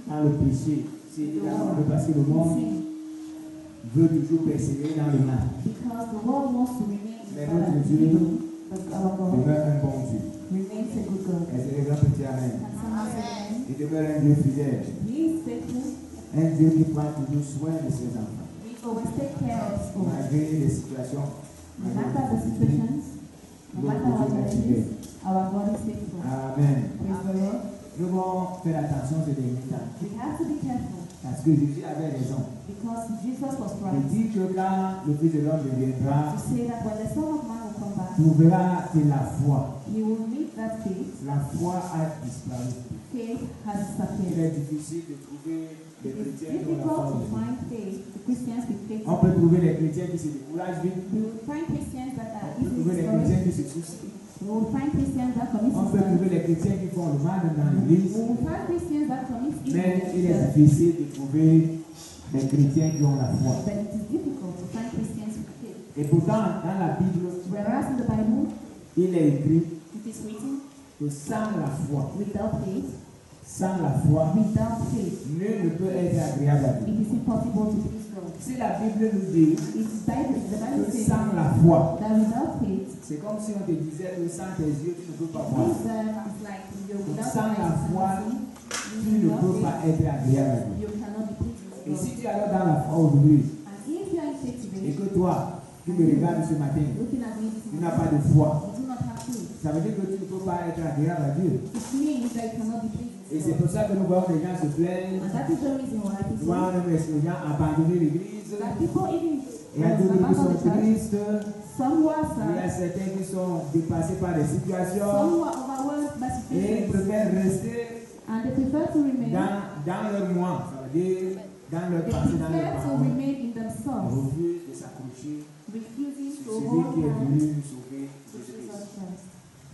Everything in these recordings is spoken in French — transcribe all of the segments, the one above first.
dans le péché. C'est également parce que le monde veut toujours persévérer dans le mal. Mais notre Dieu demeure un bon Dieu. Et c'est le grand petit Amen. Il demeure un Dieu fidèle. Un Dieu qui prend toujours soin de ses enfants. Malgré les situations. No matter the situations, no matter what it is, our God is faithful. Amen. Praise the Lord. Nous devons faire attention ces derniers temps. We have to be careful Parce que Jésus avait raison. because Jesus was Il right dit que quand le Fils de l'homme reviendra, to say that when the Son of Man will come back, trouvera que la foi. he will meet that faith. La foi a disparu. Faith has Il disappeared. est difficile de trouver des It is chrétiens qui ont la difficult foi to aujourd'hui. find faith, the Christians with faith. On peut trouver des chrétiens qui se découragent vite. We will find Christians that are On peut easily trouver des chrétiens discouraged. qui se soucient. We will find Christians that commit On peut suicide. trouver des chrétiens qui font le mal dans We l'église. will find Christians that commit Mais il est evil. difficile de trouver des chrétiens qui ont la foi. But it is difficult to find Christians with faith. Et pourtant, dans la Bible, Whereas in the Bible, il est écrit it is written, que sans la foi, without faith, nul ne peut être agréable à Dieu. it is impossible to please God. Si la Bible nous dit The Bible que says sans la foi, that without faith, c'est comme si on te disait que sans tes yeux, tu ne peux pas voir. this is like you're Donc, without sans la foi, eyes, tu ne peux pas être agréable à Dieu. you cannot be pleased Et with si God. tu es alors dans la foi aujourd'hui, And if you are in faith et today, que toi, tu me regardes ce matin, looking at me this tu n'as morning, pas de foi, you do not have faith. ça veut dire que tu ne peux pas être agréable à Dieu. It means that you cannot be pleased Et with c'est God. pour ça que nous voyons les gens se plaignent. And that is the reason why Nous voyons même les gens abandonner l'église. that people even Il y a d'autres qui sont abandon the church. tristes. Some who are Il y a sad, certains qui sont dépassés par des some situations. who are overwhelmed by Et ils situations, préfèrent rester and they prefer to remain. dans leur moi. Ça veut dire dans leur They passé, dans leur prefer to parole. remain in Ils themselves, refusent de s'accrocher refusing sur to celui hold qui est on venu nous sauver, to Jésus-Christ. Jesus Christ.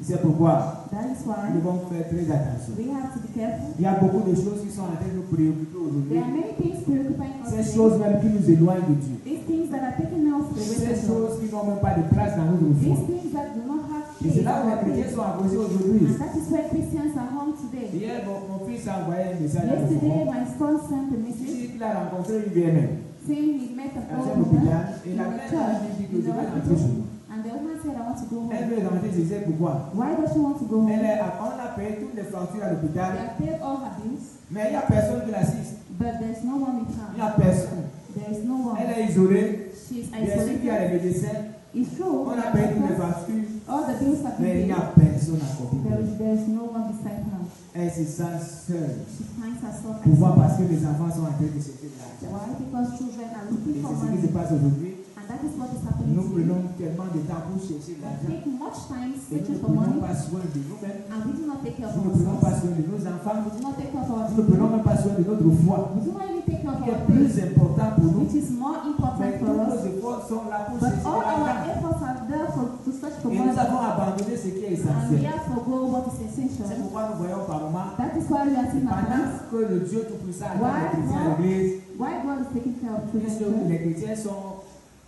C'est pourquoi That is why nous devons faire très attention. we have to be careful. Il y a beaucoup de choses qui sont en train de nous préoccuper aujourd'hui. There are many things preoccupying us Ces today. choses même qui nous éloignent de Dieu. These things that are taking us away Ces from God. choses qui n'ont même pas de place dans notre foi. These things that do not have Et c'est place là où in les our chrétiens faith. sont accrochés aujourd'hui. And that is why Christians are home today. Hier, mon fils a envoyé un message à mon Yesterday, frère. my son sent a Il message dit qu'il a rencontré une VMM. saying he met a Elle old s'est l'hôpital. woman Et in la the mère church lui dit que in je the vais rentrer chez hospital. moi. And the woman said, I want to go Elle home. veut rentrer, je sais pourquoi. Why does she want to go home? On a payé toutes les factures à They l'hôpital. have paid all her bills, Mais il n'y a personne qui l'assiste. but there's no one with Il n'y her. a personne. There is no one. Elle est isolée. She's Bien sûr qu'il y a isolated. les médecins. It's true. On a payé toutes les factures. All the bills have Mais il been n'y paid. a personne à côté There d'elle. is no one beside her. Elle se sent seule. She finds herself Pourquoi? Parce isolated. que les enfants sont en train de chercher de l'argent. Why? Because children are Et looking for c'est ce qui money. se passe aujourd'hui. And that is what is happening Nous today. prenons tellement de temps pour chercher de We l'argent. take much time Et nous searching ne for prenons money, pas soin de nous-mêmes. and we do not take care of Nous ne prenons pas ourselves. soin de nos enfants. We do not take care of our Nous ne prenons children. même pas soin de notre foi. We do not even take care of Qui our est plus faith, important pour nous. which is more important Mais for tous nos us. efforts sont là pour But chercher all de our l'argent. efforts are there to search for Et nous money, avons abandonné ce qui est and we essentiel. have to go what is C'est essential. pourquoi nous voyons par moments, That is why we are seeing our pendant lives. que le Dieu Tout-Puissant attend Why les chrétiens à not? l'église, Why God is taking care of puisque children. les chrétiens sont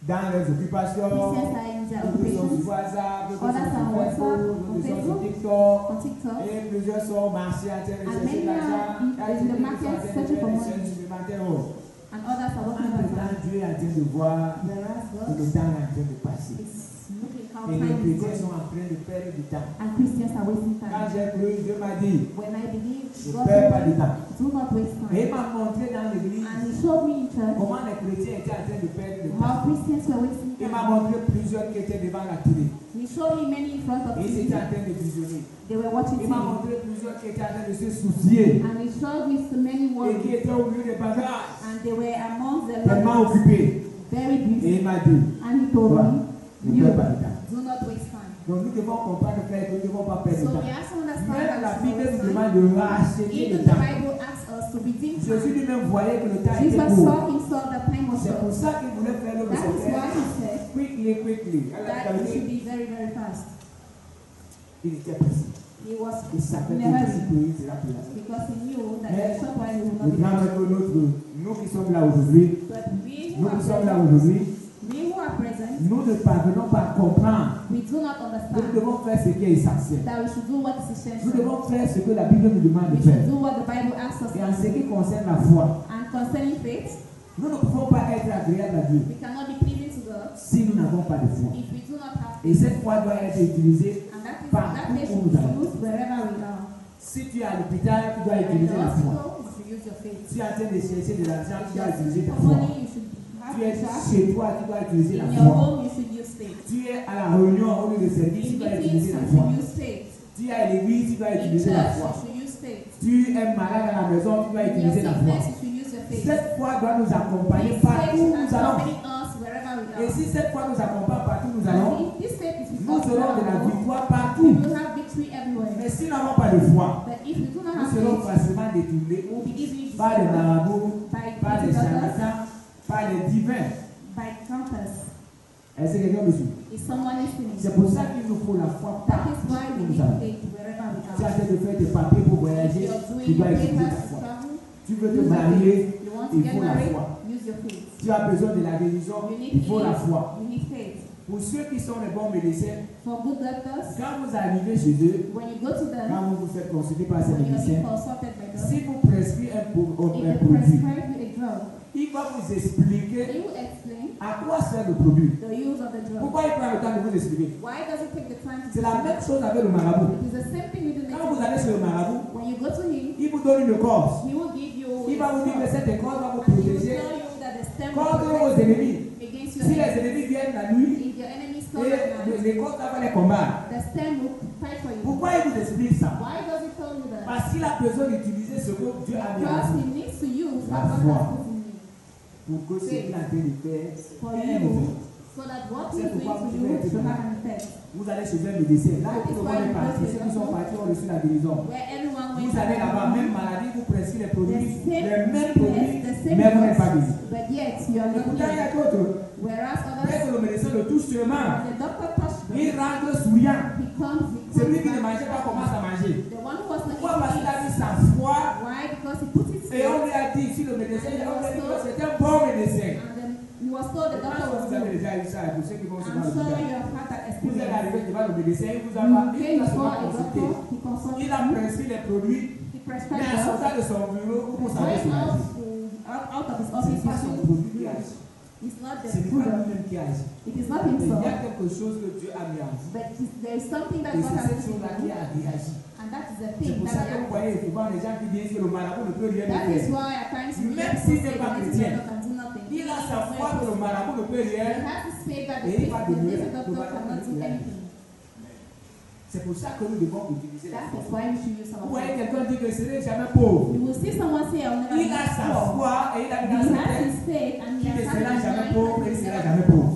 dans leurs occupations, Christians are in their d'autres sont occupations, sur WhatsApp, d'autres sont Others sur are on WhatsApp, Facebook, on d'autres sont sur Facebook, TikTok, on TikTok. et plusieurs sont marchés en train de And chercher de many are l'argent, in et the d'autres market sont en train de searching faire for des money. chaînes supplémentaires autres. And others are working En overtime. temps, Dieu est en train de voir Whereas que God le temps est en train de passer. is looking how Et les time is chrétiens going. sont en train de perdre du temps. And Christians are wasting Quand time. j'ai cru, Dieu m'a dit, When I believe ne God perds pas will de temps. do not waste Et il time. m'a montré dans l'église And he showed me in church comment les chrétiens étaient en train de perdre du temps. how Christians were wasting Il m'a time. montré plusieurs qui étaient devant la télé. He showed me many in front of Et ils TV. étaient en train de visionner. They were watching Il m'a TV. montré plusieurs qui étaient en train de se soucier And he showed me so many et qui words. étaient au milieu des bagages, And they were amongst the tellement lovers, occupés. very Et busy. il m'a dit, And he told toi, me, ne you perds pas de temps. do not waste time. Donc nous devons comprendre que nous ne devons pas perdre de So temps. we have to understand Même la that Bible it's nous not waste demande time. de racheter le Even the temps. Bible asks us to redeem Jésus time. lui-même voyait que le temps était Jesus court. saw himself that time was C'est pour short. ça qu'il voulait faire le That is why message. he said Quickly. that it should be very, very fast. Il était précis. He was Il savait in que a ce hurry pays sera plus là. because he knew that in a short while he would Le not be grand there. maître, nous qui sommes là aujourd'hui, But we nous who qui sommes là are present, aujourd'hui, we who are present, nous ne parvenons pas à comprendre we do not que nous understand devons faire ce qui est essentiel. that we should do what is Nous essential. devons faire ce que la Bible nous demande We de faire. should do what the Bible asks us Et en to ce do. qui concerne la foi, And concerning faith, nous ne pouvons pas être agréables à Dieu we cannot be pleasing to God si nous n'avons pas de foi. if we do not have Et faith. cette foi doit être utilisée. And that Partout faith où should nous be allons. used wherever we are. Si tu es à l'hôpital, tu dois When in utiliser the la foi. hospital, you should use your faith. Si tu es en train de chercher de l'argent, tu dois utiliser ta For foi. money, you should have Tu es trust. chez toi, tu dois utiliser la In your foi. home, you should use faith. Tu es à la réunion au lieu de service, tu In dois meetings, utiliser you la foi. should use faith. Tu es à l'église, tu dois In utiliser la church, foi. you should use faith. Tu es malade à la maison, tu dois In your utiliser la foi. sickness, you should use your faith. Cette foi doit nous accompagner This partout où faith nous allons. accompany us wherever we Et are. si cette foi nous accompagne partout où nous allons, And if this faith is with nous us aurons de la wherever we victoire go, we partout. will have victory everywhere. Mais si nous n'avons pas de foi, But if we do not nous have serons faith, facilement détournés we will be easily par les deceived marabouts, by par les others, charlatans, par les divins. by counters. Est-ce que quelqu'un me suit? Is someone listening? C'est pour ça qu'il nous faut la foi That partout is why où we nous need allons. faith wherever we Tu es en are. train de faire des papiers pour If voyager, you're tu doing dois your utiliser papers ta to foi. travel, Tu veux te use your marier, faith. You want to il get faut la married, foi. use your faith. Tu as besoin de la guérison, You need il faut la healing, foi. you need faith. Pour ceux qui sont les bons médecins, For good doctors, quand vous arrivez chez eux, when you go to them, quand vous vous faites consulter par ces when you're being médecins, consulted by them, si vous prescrivez un if they produit, prescribe you a drug, il va vous expliquer they will explain à quoi sert le produit. the use of the drug. Pourquoi il prend le temps de vous expliquer? Why does it take the time to C'est la do même that? chose avec le marabout. It is the same thing with the Quand vous native allez chez le doctor. marabout, When you go to him, il vous donne une écorce. he will give you Il va vous dire que cette écorce va vous and he will protéger tell you that the stem contre will vos protect ennemis. you against your Si les enemies. ennemis viennent la nuit, If your enemies come at night, et l'écorce va les combattre. the stem will fight for you. Pourquoi il vous explique ça? Why does he tell you that? Parce qu'il a besoin d'utiliser ce que Dieu a mis en Because vous he needs to use La what God foi. has put in you. pour que ce qu'il est en train de faire For ait un you, effet. so that what C'est he's pourquoi going to vous devez do être should là. have an effect. Vous allez chez un médecin. Là où That is tout le why monde est you go parti, to ceux the qui sont doctor. partis ont reçu la guérison. Where everyone went Vous allez là-bas, around, même maladie, vous prescrivez les produits, the same les mêmes yes, produits, the same mais vous n'êtes pas drugs, guéri. but yet you are Et not pourtant, il y a healed. d'autres. Whereas Dès others, que le médecin le touche seulement, when the doctor touched them, il rentre souriant. he comes Celui qui ne back. mangeait pas commence à manger. The one who was not Pourquoi? Parce qu'il a eating. mis sa foi Why? Because he put his et on faith, lui a dit, si le médecin, on lui a dit que c'est un bon médecin. and then he was told the Je pense doctor que was vous avez good. déjà eu ça pour ceux qui vont se I'm dans sure l'hôpital. you have had that Vous êtes experience. arrivé devant le médecin, il vous a You pas came il a before seulement a consulté. doctor, he consulted Il a you, prescrit les produits, he mais prescribed en drugs. sortant de son bureau, vous savez Going ce qu'il a out, dit. out of his Ce office, n'est pas son he produit qui agit. it's not Ce the n'est pas product. lui-même qui agit. It is not Mais il y himself, a quelque chose que Dieu a mis en vous. but there is something that Et God c'est has cette put chose-là in qui you, a réagi. and that is the C'est thing pour that ça que vous voyez souvent les gens qui disent que le marabout ne peut rien That is faire. why at times we Même hear s'il people n'est say pas the chrétien, native doctor can do nothing. Il a sa foi que le marabout ne peut He rien. has to say that Et il va the demeurer native doctor probablement cannot do là. anything. C'est pour ça que nous devons utiliser la That foi. is why we should use Vous our voyez faith. quelqu'un dire que ce n'est jamais pauvre. You will see someone say, I'll never Il be a sa poor. foi et il a mis He dans sa has tête his faith and he qu'il ne has sera had jamais his pauvre et mind il ne that sera he jamais never pauvre.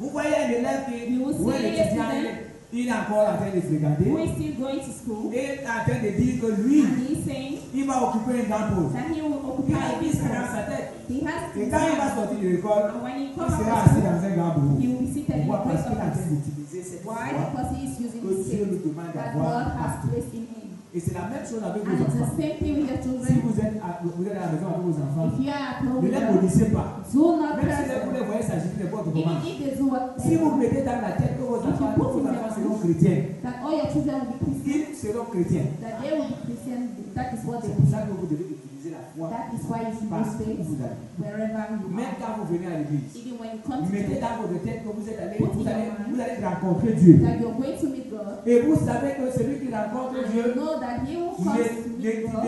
Vous voyez un élève qui, You will ou un see a étudiant, student il est encore en train de fréquenter who is still going to school et il est en train de dire que lui, and he is saying il va occuper une grande pause. that he will Il occupy a a dit big ça dans post. sa tête. He has to Et quand il va sortir de l'école, and when he il comes sera out assis of dans un grand school, bureau. he will be seated in Pourquoi? the Parce place qu'il est en of train peace. d'utiliser cette Why? foi Because he is using que his Dieu faith nous demande that d'avoir God has partout. placed in him. Et c'est la même chose avec And vos it's the enfants. same thing with your Si children. vous êtes à la maison avec vos enfants, If you are at home ne with les them, maudissez pas. do not Même si curse vous them. les voyez s'agiter de votre Even comment. if they do what Si vous mettez dans la tête que vos enfants seront chrétiens, that all your children will be Christian, ils seront chrétiens. that they will be Christian, that is what they C'est will pour be. ça que vous devez utiliser la foi That is why you should use partout où faith vous allez. wherever you Même are. quand vous venez à l'église, Even when you come to mettez church, dans votre tête que vous êtes allé, Put vous in allez, your mind vous allez rencontrer Dieu. that you're going to meet God, Et vous savez que celui qui rencontre and Dieu you know that He will come to meet God.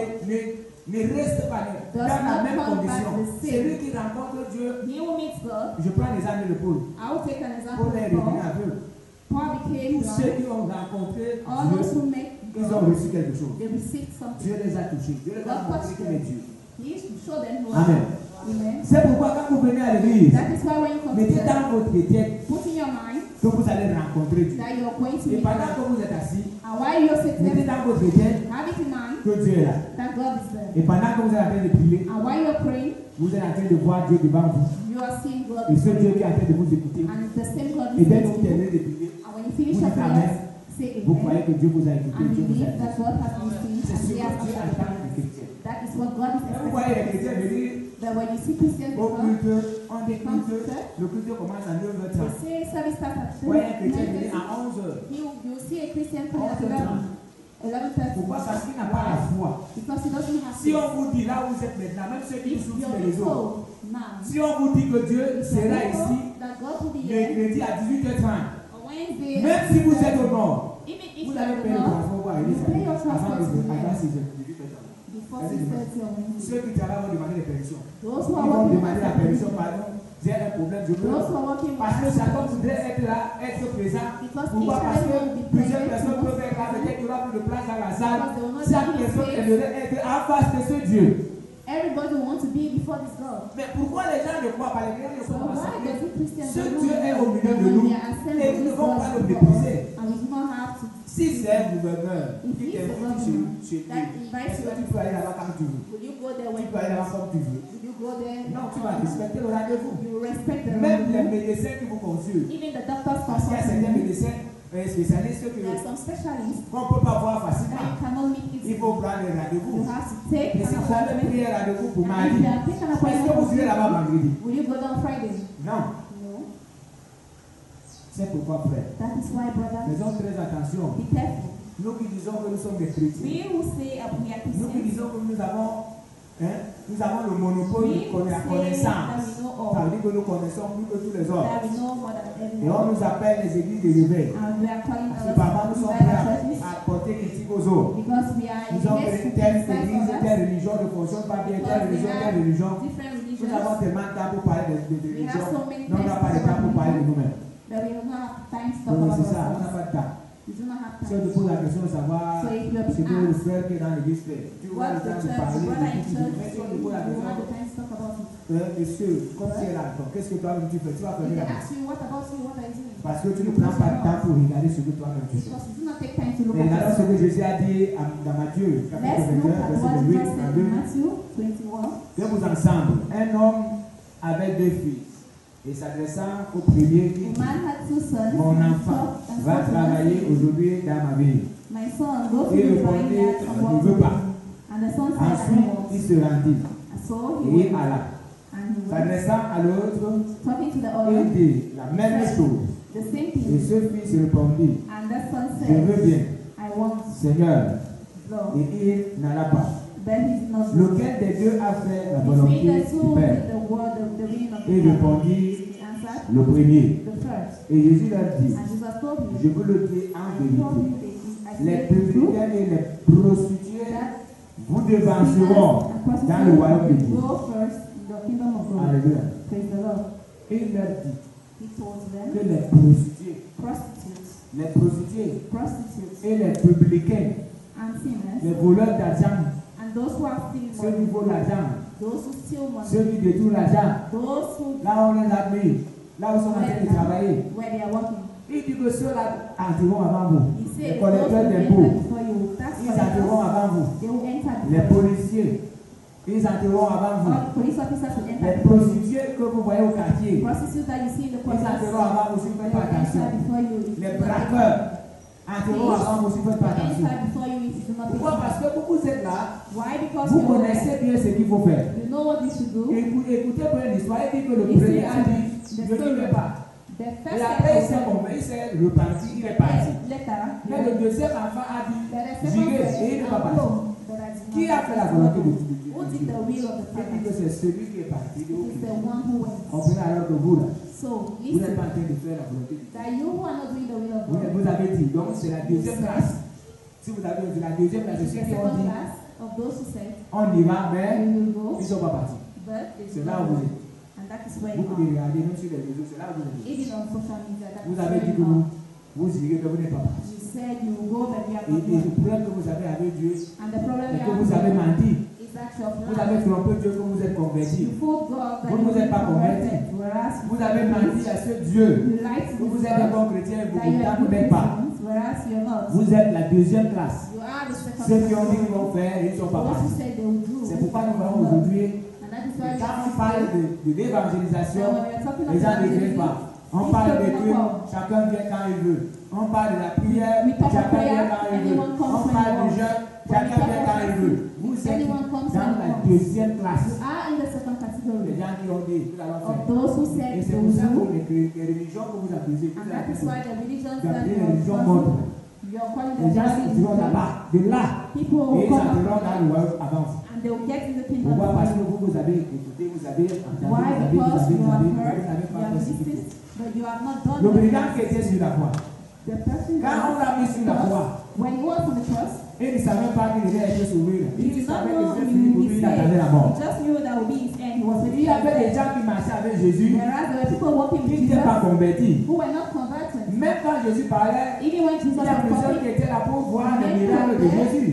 ne reste pas dans la même condition. Celui qui rencontre Dieu, He will meet God. je prends l'exemple de Paul. I will take an example Paul est of revenu Paul. un peu. Paul became Tous ceux God. qui ont rencontré All those Dieu, who met ils ont God, reçu quelque chose. they received something. Dieu les a touchés. Dieu les a montré qu'il est Dieu. He used to show them who Amen. Amen. C'est pourquoi quand vous venez à l'église, That is why when you come to mettez church, dans votre tête put in your mind que vous allez rencontrer Dieu. that you're going to Et meet pendant God. que vous êtes assis, And while you're mettez sitting, dans votre tête have it in mind que Dieu est là. that God is there. Et pendant que vous êtes en train de prier, And while you're praying, vous êtes en train de voir Dieu devant vous. you are seeing God. Et ce Dieu qui est en train de vous écouter. And the same God Et is dès que there vous to you. terminez de prier, And when you finish vous your dites prayers, Amen. say Vous croyez amen. que Dieu vous a écouté, And Dieu vous a believe écouté. that God has listened C'est and ce He has que Dieu attend answered. du chrétien. That is is what God is Vous voyez les chrétiens expecting. venir That when you see Christians au come, culte, on dit come to culte, church, le culte commence à 9h30. they say service starts at Vous voyez un chrétien 9:30. venir à 11h. You see a Christian come at 11:30. Pourquoi? Parce qu'il n'a pas la foi. Because he doesn't have Si on faith. vous dit là où vous êtes maintenant, même ceux qui If sont sur you're les réseaux, told now, si on vous dit que Dieu sera ici that God will be here mercredi à 18h30, on Wednesday, même si vous êtes au nord, even if vous you're allez payer le not, transport pour arriver you pay your avant transport to be avant here 18h30. before 6:30 on Wednesday. Ceux qui travaillent vont demander des permissions. Those who Ils are vont working demander la permission, pardon, j'ai un problème, je those who peux. are working Parce que chacun voudrait être là, être présent. because Pourquoi? each Parce and que everyone will be plusieurs present personnes to peuvent être là, peut-être qu'il y aura plus de place dans la salle. Because they will not Chaque give you personne space. aimerait être en face de ce Dieu. everybody will want to be before this God. Mais pourquoi les gens ne croient pas? Les gens ne So croient pas why ça. does the Christians Ce don't Dieu est au know milieu de when nous they are assembled et nous ne this devons God pas le before us, mépriser. and we do not have to Si c'est un gouverneur if qui he is the t'invite governor chez that lui, invites est-ce you, que tu peux aller là-bas quand tu veux? will you go there Tu when peux aller là-bas comme tu veux. will you go there? Non, tu vas respecter le rendez-vous. You respect the Même les rendezvous. médecins qui vous consultent. Even the doctors Parce qu'il y a certains consult you. médecins spécialistes There are some specialists qu'on ne peut pas voir that facilement. you cannot meet Il easily. faut prendre un You rendez-vous. have to take Et si an vous avez appointment. pris un rendez-vous pour And if mardi, you have taken an est-ce que vous appointment, irez là-bas vendredi? will you go down Friday? Non. No. C'est pourquoi, frère, That is why, brother, faisons très attention. be careful. Nous qui disons que nous sommes des chrétiens, We who say we are nous qui Christians, disons que nous avons le monopole we de la say that connaissance. we know Ça all, veut dire que nous connaissons plus que tous les autres. that we know more than Et on everyone. nous appelle les églises de réveil. And we are calling Parce que parfois nous sommes our prêts churches à porter critique aux autres. because we are Nous avons against telle criticize église, others, telle religion ne fonctionne pas bien, telle because we religion, telle have religion. different Nous avons religions tellement de temps pour parler de We religion. have so many Non, on n'a times pas de to temps talk pour parler de nous-mêmes. that we do not have time to talk Donc about c'est ça, on n'a ourselves. pas de temps. We do not have Si on te time. pose la question de savoir So if you are ce que being le asked frère qui est dans l'église fait, tu vois what le the temps de church, parler what are in de tout. church, Mais si on te you pose la don't have question, the time to talk about it. monsieur, comme tu es là, donc, qu'est-ce que toi-même tu fais? Tu vas If fermer they la bouche. ask you what about you, what are you doing? Parce que tu ne prends pas le temps pour regarder ce que toi-même tu fais. Because you do not take time to look Mais at regardons ce que yourself. Jésus a dit dans Matthieu, chapitre Let's look 21, at verset what 8 Jesus à said 2. in Matthew 21. Que vous ensemble, un homme avait deux fils, et s'adressant au premier, il A dit, man had two sons. mon and enfant and va said to travailler one, aujourd'hui dans ma ville. My son, go to Et the le premier vineyard and ne work. veut pas. And the son said, I Ensuite, don't want. il se rendit And so he et went. alla. And he went. S'adressant à l'autre, Talking to the il other, dit la même chose. the same Et thing. ce fils répondit, And the son je said, veux bien, I want. Seigneur. Go. Et il n'alla pas. But he did not go. Lequel des deux a fait la volonté Between the du two, Père? the word of the will of Et the Father. répondit He answered, le premier. the first. Et Jésus leur dit, And Jesus told him, je vous le dis en I told vérité, him that I les said the truth, publicains et les prostituées that vous sinners devanceront and dans le royaume de prostitutes Dieu. go first in the kingdom of God. Alléluia. Praise the Lord. Et il leur dit He told que them, les prostituées prostitutes et les publicains, and sinners, les voleurs d'argent, and those who are stealing ceux qui money, volent l'argent, those who steal money, ceux qui détournent l'argent, those who là où on les a mis, là où ils sont en train de travailler. where they are working. Il dit que ceux-là entreront avant vous. He Les said, those who collecteurs enter d'impôts, before you, tax ils entreront collectors, avant vous. they will enter Les before you. policiers, ils entreront avant vous. All police officers will enter Les before you. prostituées que vous voyez au quartier, Prostitutes that you see in the ils quarters, entreront avant vous si vous ne they faites pas will enter attention. before you. If Les you do not take braqueurs entreront avant vous si vous ne faites pas They attention. enter before you if you do not take Pourquoi? Parce que vous êtes là, Why? Because vous you know, connaissez bien ce qu'il faut faire. you know what you should do. Écoutez bien l'histoire, il dit que le Listen premier a to dit, the je n'y vais pas. The Et first après, il s'est letter, convaincu, il s'est reparti, il est parti. Mais le deuxième enfant a dit, j'irai et il ne va pas partir. Qui a fait la volonté de Dieu? Who did the will of the Il dit que Father? c'est celui qui est parti. It is the one who went. Comprenez alors que vous, là, So, vous n'êtes listen, pas en train de faire la volonté de Dieu. that you who are not doing the will of Vous, God, vous avez dit, donc c'est la deuxième classe. Si vous avez dit la deuxième classe, the c'est ceux qui ont second dit, class of those who said, on y va, mais we will go, ils ne sont pas partis. but they C'est did là not où vous go. êtes. And that is where you Beaucoup de are. regarder, même sur les réseaux, c'est là où vous êtes. Even on social media, that Vous is avez where dit que you are. vous irez, mais vous n'êtes pas partis. You said you will go, but you are Et not le going. problème que vous avez avec Dieu, And the problem c'est you que have vous avez menti. is that you have Vous avez lied. trompé Dieu que vous êtes converti. You fooled God that Vous you ne vous êtes will pas be converted, converti. whereas Vous avez menti à ce Dieu. you lied to Que vous this êtes un God bon chrétien et vous that you are ne good l'êtes pas. Christians, whereas you're not. Vous êtes la deuxième classe. You are the second Ceux qui ont dit class. qu'ils vont faire, ils ne sont pas Those who partis. said they will do. C'est pourquoi nous voyons and aujourd'hui, that is why quand on we parle say de l'évangélisation, that when we are talking les gens ne about viennent pas. On These parle de people Dieu, come. chacun vient quand il veut. On parle de la prière, We talk of chacun vient prayer, quand il veut. anyone comes On when parle he du wants. jeûne, Chacun vient quand il veut. Vous êtes anyone comes dans and la comes. deuxième classe. You are in the second Les category gens qui ont dit, nous allons of faire. those who Et said c'est they pour ça will que do. les religions que vous accusez, And that is why the religions vous that appelez you les religions are mortes. calling Les gens the qui vont là-bas, de là, people et will ils come entreront up dans le royaume avant. and they will get in the kingdom. Pourquoi? Parce que vous avez écouté, vous avez entendu, Why? vous Because avez, you have vous heard, n'avez you pas have fait ce qu'il listened, faut. but you have not done Le the brigand qui était sur la croix, The person quand on l'a mis sur la croix, when he was on the cross, et il ne savait pas qu'il allait être sauvé. he Il did not savait que know c'était he fini pour would lui, be il attendait la saved. mort. He just knew that would be his end. He was Il ready y avait des to gens qui marchaient avec Jésus, Whereas there were people walking qui with n'étaient pas Jesus convertis. who were not converted. Même quand Jésus parlait, Even when il Jesus y a was plusieurs qui talking, étaient là pour voir les miracles de Jésus.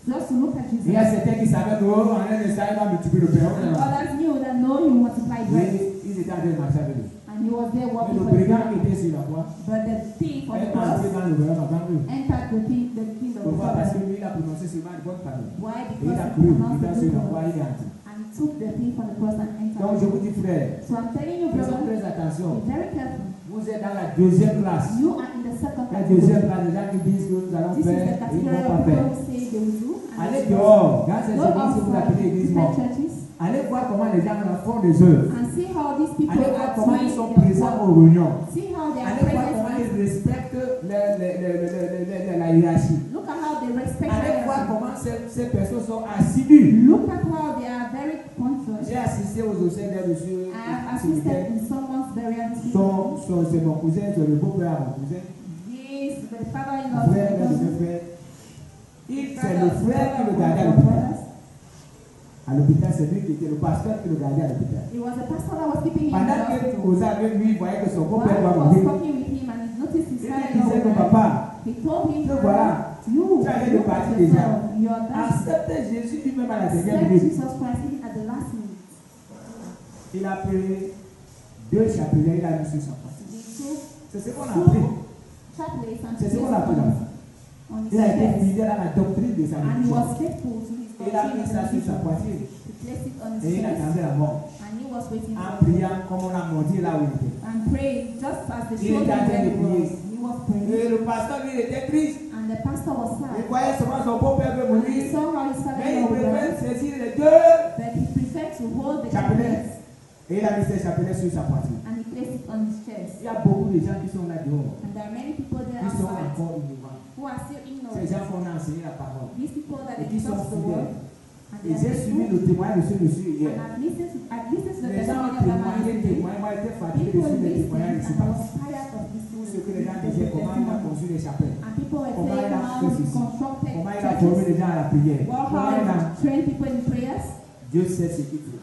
just to look at Il y a Jesus. certains qui savaient que, oh, en un instant, il va multiplier le pain. And others knew that no, he multiplied bread. Ils étaient en train de marcher avec lui. And he was there Mais walking le for the brigand cross. qui était sur la croix, But the thief on the est cross entré dans le royaume avant eux. entered the kingdom of Pourquoi? Parce que God. lui, il a prononcé seulement de bonnes paroles. Why? Et il a Because cru, he il pronounced était the sur la good croix, word il est entré. and took the thief on the cross and Donc je entered. vous dis, frère, So I'm telling you, faisons brother, très attention. be very careful. Vous êtes dans la deuxième classe. You are in the second La deuxième category. classe, les gens qui disent que nous allons This is faire the et ils ne category vont of pas people faire. who say they will do. And Allez they will dehors, dans ces Go églises que vous outside appelez églises different mortes. churches Allez voir comment les gens font des œuvres. and see how these people Allez voir are comment doing ils sont their présents work. aux réunions. See how they are Allez voir comment present. ils respectent la hiérarchie. Look at how they respect Allez voir others. comment ces personnes sont assidues. Look at how they are very conscious. J'ai assisté aux obsèques d'un monsieur I have ce week-end. assisted in someone's burial. C'est mon cousin, c'est le beau-père à mon cousin. This, the father-in-law. Frère, l'un de mes frères. C'est le frère qui le gardait à l'hôpital. À l'hôpital, c'est lui qui était le pasteur qui le gardait à l'hôpital. It was the pastor that was keeping him in Pendant the qu'il hospital. causait avec lui, il voyait que son While beau-père va he was mourir. talking with him and he noticed his Il lui father-in-law disait que was dying, papa, he told him, te voilà, you, tu as allé look de at partir déjà. yourself. You are dying. Accepte Jésus lui-même à la dernière Accept minute. Jesus Christ even at the last minute. Il a pris 2 chapelets, il a mis sur son croix. The two C'est ce qu'on a appris. chaplets and C'est ce qu'on placed a appris là. on his Il a été chest. fidèle à la doctrine de sa And he religion. was faithful to his Il a mis ça sur doctrine sa and poitrine. he placed it on his Et il chest. attendait la mort. And he was waiting En for priant comme on a mordi là où il était. and praying just as the Il était children en train de were prier. he was praying. Et le pasteur, lui, il était triste. And the pastor was Il sad. voyait seulement son beau-père veut And he mourir. saw how his Mais il father-in-law was préfère dying, saisir les deux but he preferred to hold the chapelets. chaplets Et il a mis ses chapelets sur sa poitrine. and he placed it on his chest. Il y a beaucoup de gens qui sont là dehors. And there are many people there Ils sont outside encore ignorants. who are still Ces ignorant. gens qu'on a enseigné la parole. These people that Et they qui sont trust the word fidèles. and Et they j'ai are suivi faithful. le témoignage de ce monsieur And hier. I've listened to the Les gens ont testimony of that man témoigné, yesterday. témoigné. Moi, j'étais fatigué de People suivre les listened témoignages and ici. I was tired of Tout ce listening que les gens to disaient, the comment il a testimony. conçu les chapelles. And people were Comment saying il a how fait he ceci. constructed Comment il a formé churches, les gens à la prière. well, Comment how il a... he trained people in prayers. Dieu sait ce qu'il fait.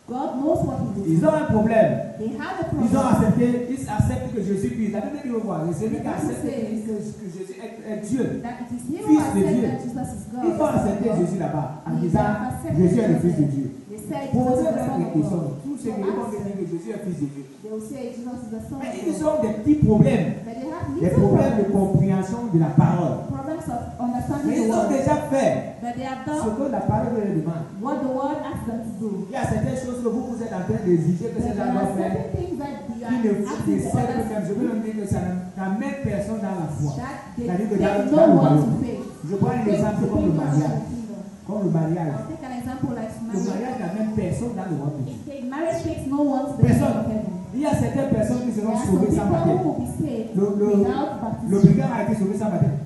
God knows what he Ils does. ont un problème. They have a Ils ont problem accepté, ils acceptent que Jésus Christ. La Bible dit au revoir. C'est celui qui accepte que Jésus est Dieu. that it is he who Fils de accepted Dieu. that Jesus is God. Ils ont accepté Jésus là-bas en They disant have accepted Jésus est le Jesus. Fils de Dieu. They say Jesus is Posez the leur Son des of questions. God. Tous ceux qui vont dire que Jésus est Fils de Dieu. They will say Jesus is the Son Mais of ils God. ont des petits problèmes. But they have Des little problèmes de problems, compréhension de la parole. problems of Mais understanding the ils ont word. déjà fait But they have ce done que la parole leur demande. what the word asks them to do. Il y a certaines choses que vous êtes en train d'exiger que But ces there gens are doivent faire. certain things that you Qui are ne font asking des the cercles others même. Je veux même dire que ça n'amène personne dans la foi. that they C'est-à-dire que take dans no le one royaume. to faith. Je prends un Faith exemple to comme le bring us to mariage. the kingdom. Comme le mariage. I'll take an example like Le marriage. mariage n'amène personne dans le royaume. Marriage takes no one to the kingdom of heaven. Il y a certaines personnes qui There seront are some sauvées sans people baptême. who will be saved Le without baptism. brigand a été sauvé sans baptême.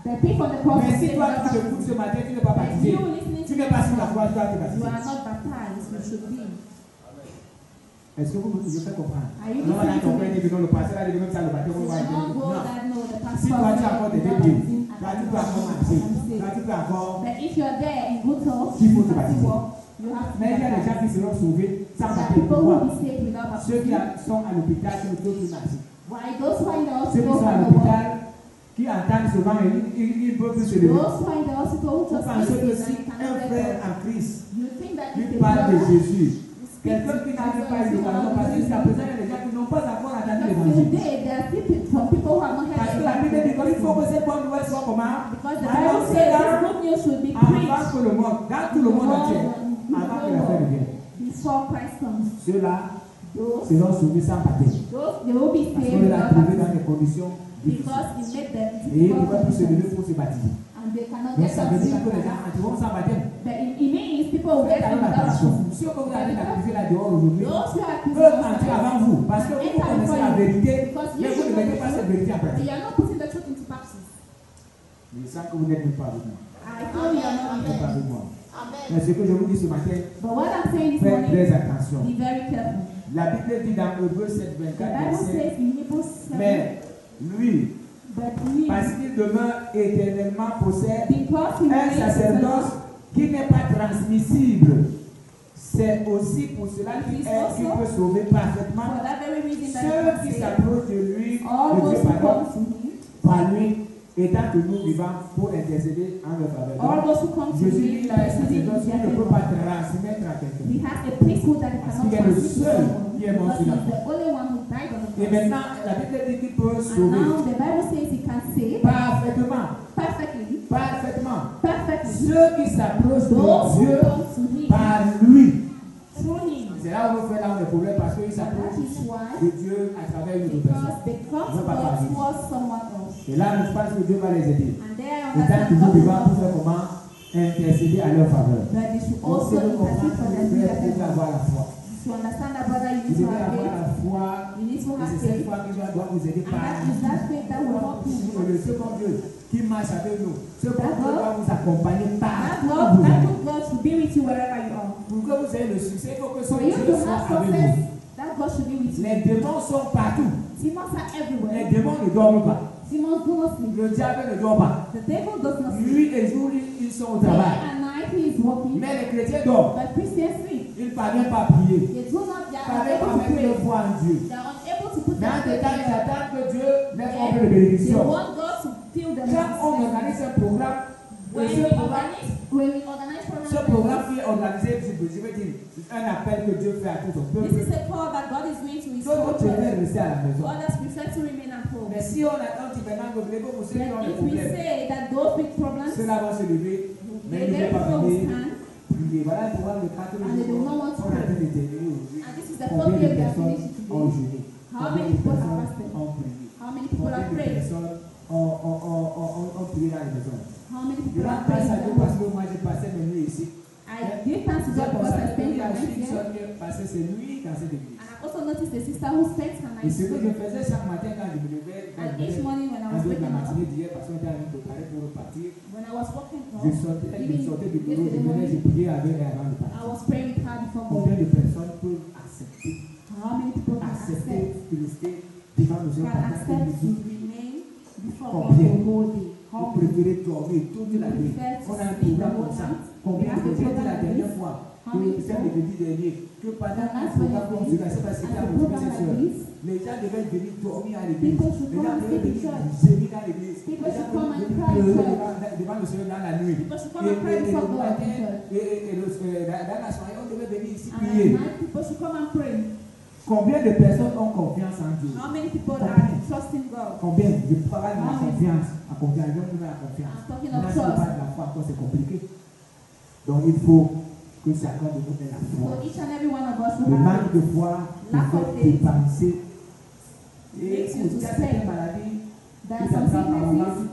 The people on the cross Mais will si say toi without tu baptism. écoutes ce matin, tu n'es pas But baptisé. you listening Tu to n'es pas sur la this croix, tu dois te you baptiser. are not baptized, you should be. Est-ce que vous me faites comprendre? Are you Non, on a listening to compris, me? dit que non, le pasteur a dit que même ça le baptême, You on va will être not go non. that no, the Si pastor toi tu as said encore des without pieds, baptism, toi tu and peux encore marcher, I'm saved. toi tu peux encore. But if you are there in good health, Il faut you te have to baptiser. walk, you have to be Mais il y a des gens baptized. qui seront sauvés sans There are baptême. people who Pourquoi? will be saved without Ceux qui baptism. sont à l'hôpital, qui ne peuvent plus marcher. Why? Those who are in the Ceux qui hospital sont à from the world, l'hôpital, qui entendent souvent, ils ne peuvent plus se lever. those who are in the hospital who Vous just pensez que listen si and un cannot frère get up. en Christ You think that lui if a parle de brother Jésus, speaks quelqu'un qui n'a même pas eu l'occasion, parce que jusqu'à présent, il y a des gens qui n'ont pas encore entendu Because l'évangile. today there are still some people who have not Parce heard que the la Bible dit gospel. qu'il faut que cette bonne nouvelle soit comment? Because the Alors, Bible says this good news should be Avant preached que le monde, dans tout le monde entier, avant que la fin ne vienne. before Christ comes. Ceux-là Those, seront soumis sans baptême. they will be Parce saved qu'on les a without trouvés dans baptism des conditions difficiles. because he made them Et ils ne peuvent plus se lever difficult pour se baptiser. and and they cannot Donc get ça veut dire que les baptized. gens entreront sans baptême. But it means people will Faites get alors baptized. attention. Ceux que vous avez baptisés là dehors aujourd'hui Those who are peuvent entrer avant vous parce que vous enter connaissez before la you. vérité, Because mais you vous ne mettez pas cette vérité en but pratique. you are not putting the truth into practice. Je sens que vous n'êtes même pas avec moi. I know you are not Vous n'êtes pas there. avec moi. Mais ce que je vous dis ce matin, But what I'm saying this faites morning, très attention. be very careful. La Bible dit dans Hébreux 7, The 24, Bible verset, says in Hebrews 7, mais lui, but we, parce qu'il demeure éternellement possède because he un remains sacerdoce qui n'est pas transmissible, c'est aussi pour cela qu'il peut sauver parfaitement for that very reason that ceux he qui says, s'approchent de lui, all de those Dieu who pardon, come to him, par lui, étant toujours vivants pour intercéder en leur faveur. all Donc, those who come to Jésus him, dit là, un interceding sacerdoce in qui their ne peut pas favor. transmettre à quelqu'un. He has a priesthood that he Parce cannot qu'il est le transmit to seul someone, qui est mort because sur la he's the only one who died on the Et cross. maintenant, la Bible dit qu'il peut And sauver now the Bible says he can save parfaitement, perfectly, parfaitement, perfectly, ceux qui s'approchent those de who Dieu come to him par lui. through him. C'est là où on fait là des problèmes parce qu'ils And that s'approchent is why, de Dieu à travers une autre because personne. they come to God towards someone else. Et là, je pense que Dieu va les aider. And there Étant understand toujours God vivant pour will faire comment intercéder à leur faveur. that they should Donc, also c'est le comment intercede for que them vous in devez their favor. avoir la foi. To understand that, brother, you Vous need to devez have avoir faith. la foi. You need to Et have c'est cette faith. foi qui doit vous aider And par that is that faith that will help you. le second Dieu qui marche avec nous. Ce bon Dieu doit vous accompagner That partout où God, vous that allez. good God should be with you wherever you are. Pour que vous ayez le succès, il faut que ce For you Dieu to soit have avec success, vous. that God should be with you. Les démons sont partout. Demons are Les everywhere. démons ne dorment pas. Demons do not sleep. Le diable ne dort pas. The devil does not sleep. Nuit et jour, ils sont au Day travail. and night he is working. Mais les chrétiens dorment. But Christians sleep. Ils ne parviennent pas à prier. They do not, they Ils are ne parviennent pas unable à to mettre pray. leur foi en Dieu. They are unable to put Mais en their faith détail, in ils God. attendent que Dieu leur They offre de bénédiction. want God to fill them. Quand on organise un programme, When ce we programme, organize ce programs, programme qui est organisé, je veux dire, c'est un appel que Dieu fait à tout son this peuple. is a call that God is going to his D'autres church. préfèrent rester à la maison. Others prefer to remain at home. Mais si on attend qu'il maintenant que vous ceux qui ont des Then if we problèmes, say that those with problems, ceux-là vont se lever, mais they ils ne very vont pas will venir stand. prier. Voilà le programme de 4 And they do not want to on est en train pray. de terminer aujourd'hui. And this is the Combien de fourth day we are personnes finishing ont today. jeûné? How Combien many de people have personnes fasted? ont prié? How many people Combien have de prayed? personnes ont prié dans les maisons? How many Je people rends have grâce à prayed? Dieu parce que moi j'ai passé mes nuits ici. I give thanks to J'ai God because I constaté spent qu'il y my a night une here. seule qui a passé ses nuits dans cette église. And I also noticed a sister who spent her Et night ce que je here. faisais chaque matin quand je me levais, quand And je each venais morning when I en was dehors de la waking up, matinée d'hier, parce qu'on était en train de préparer pour repartir, when I was walking je up, sortais du bureau, je yesterday venais, je morning, priais avec elle avant de I partir. was praying with her before Combien going. de personnes peuvent accepter, How many people can accepter accept? de rester devant le Seigneur Can pendant accept une to jour? remain before God Combien? the whole day? Vous How many? préférez dormir toute la nuit. prefer to On a un sleep the programme whole comme ça. night? Combien de We have a j'ai dit la program dernière like fois How many que c'est le people? jeudi dernier que pendant un Last programme comme Wednesday, celui-là, c'est parce que at c'était a à program mon like soeur. this, Les gens devaient venir dormir à l'église. people should Les come gens and devaient sleep in venir church. gémir dans l'église. Les People gens should come and devaient cry in pleurer church. devant le Seigneur dans la nuit. People should come and cry before le God matin, in church. dans la soirée, on devait venir ici And at prier. night, people should come and pray. Combien de personnes ont confiance en Dieu? How many people are trusting God? Combien? Je parle de la Amen. confiance. La confiance, je veux la confiance. I'm talking Maintenant, of si on trust. parle de la foi, encore c'est compliqué. Donc il faut que chacun de nous ait la foi. So each and every one of us Le will have manque de foi Lack peut of faire faith dépenser. Et makes you il to y a spend. certaines maladies There qui are some t'attrapent à un moment, sicknesses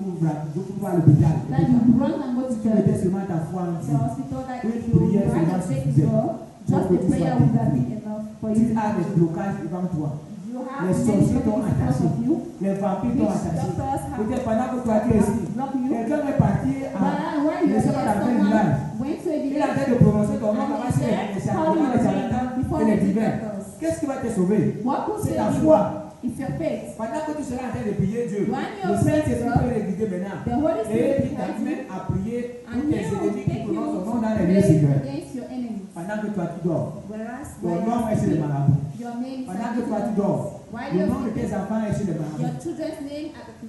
tu couvres à l'hôpital. that you run and go to Tu mettais church. seulement ta foi en The Dieu. hospital that Une if you prière run seulement and take suffisait. God, just Pour que the tu prayer sois would have délivré. been enough for Tu you. as des blocages devant toi. You have Les many sorciers t'ont people in front attaché. of you. Les vampires t'ont Which attaché. doctors have Peut-être pendant que toi tu es ici, blocked you. quelqu'un est parti à But when you je sais pas dans quel someone village. went to a Il est en village train de prononcer ton nom and avant he les said, call charlatans your name before et les the divins. doctors. Qu'est-ce qui va te sauver? What will C'est save ta you? foi. It's your faith. Pendant que tu seras en train de prier Dieu, When le you're Saint-Esprit praying, peut réguider maintenant. The Holy Et Spirit il will help you. t'amène à prier pour And tes he will ennemis qui take you prononcent ton to nom dans les lieux pray secrets. against your enemies. Pendant que toi tu dors, Whereas ton while nom est chez les you're malades. sleeping, your name is Pendant at que toi tu dors, While le you're nom de tes sleeping, enfants est chez les your malades. children's name at the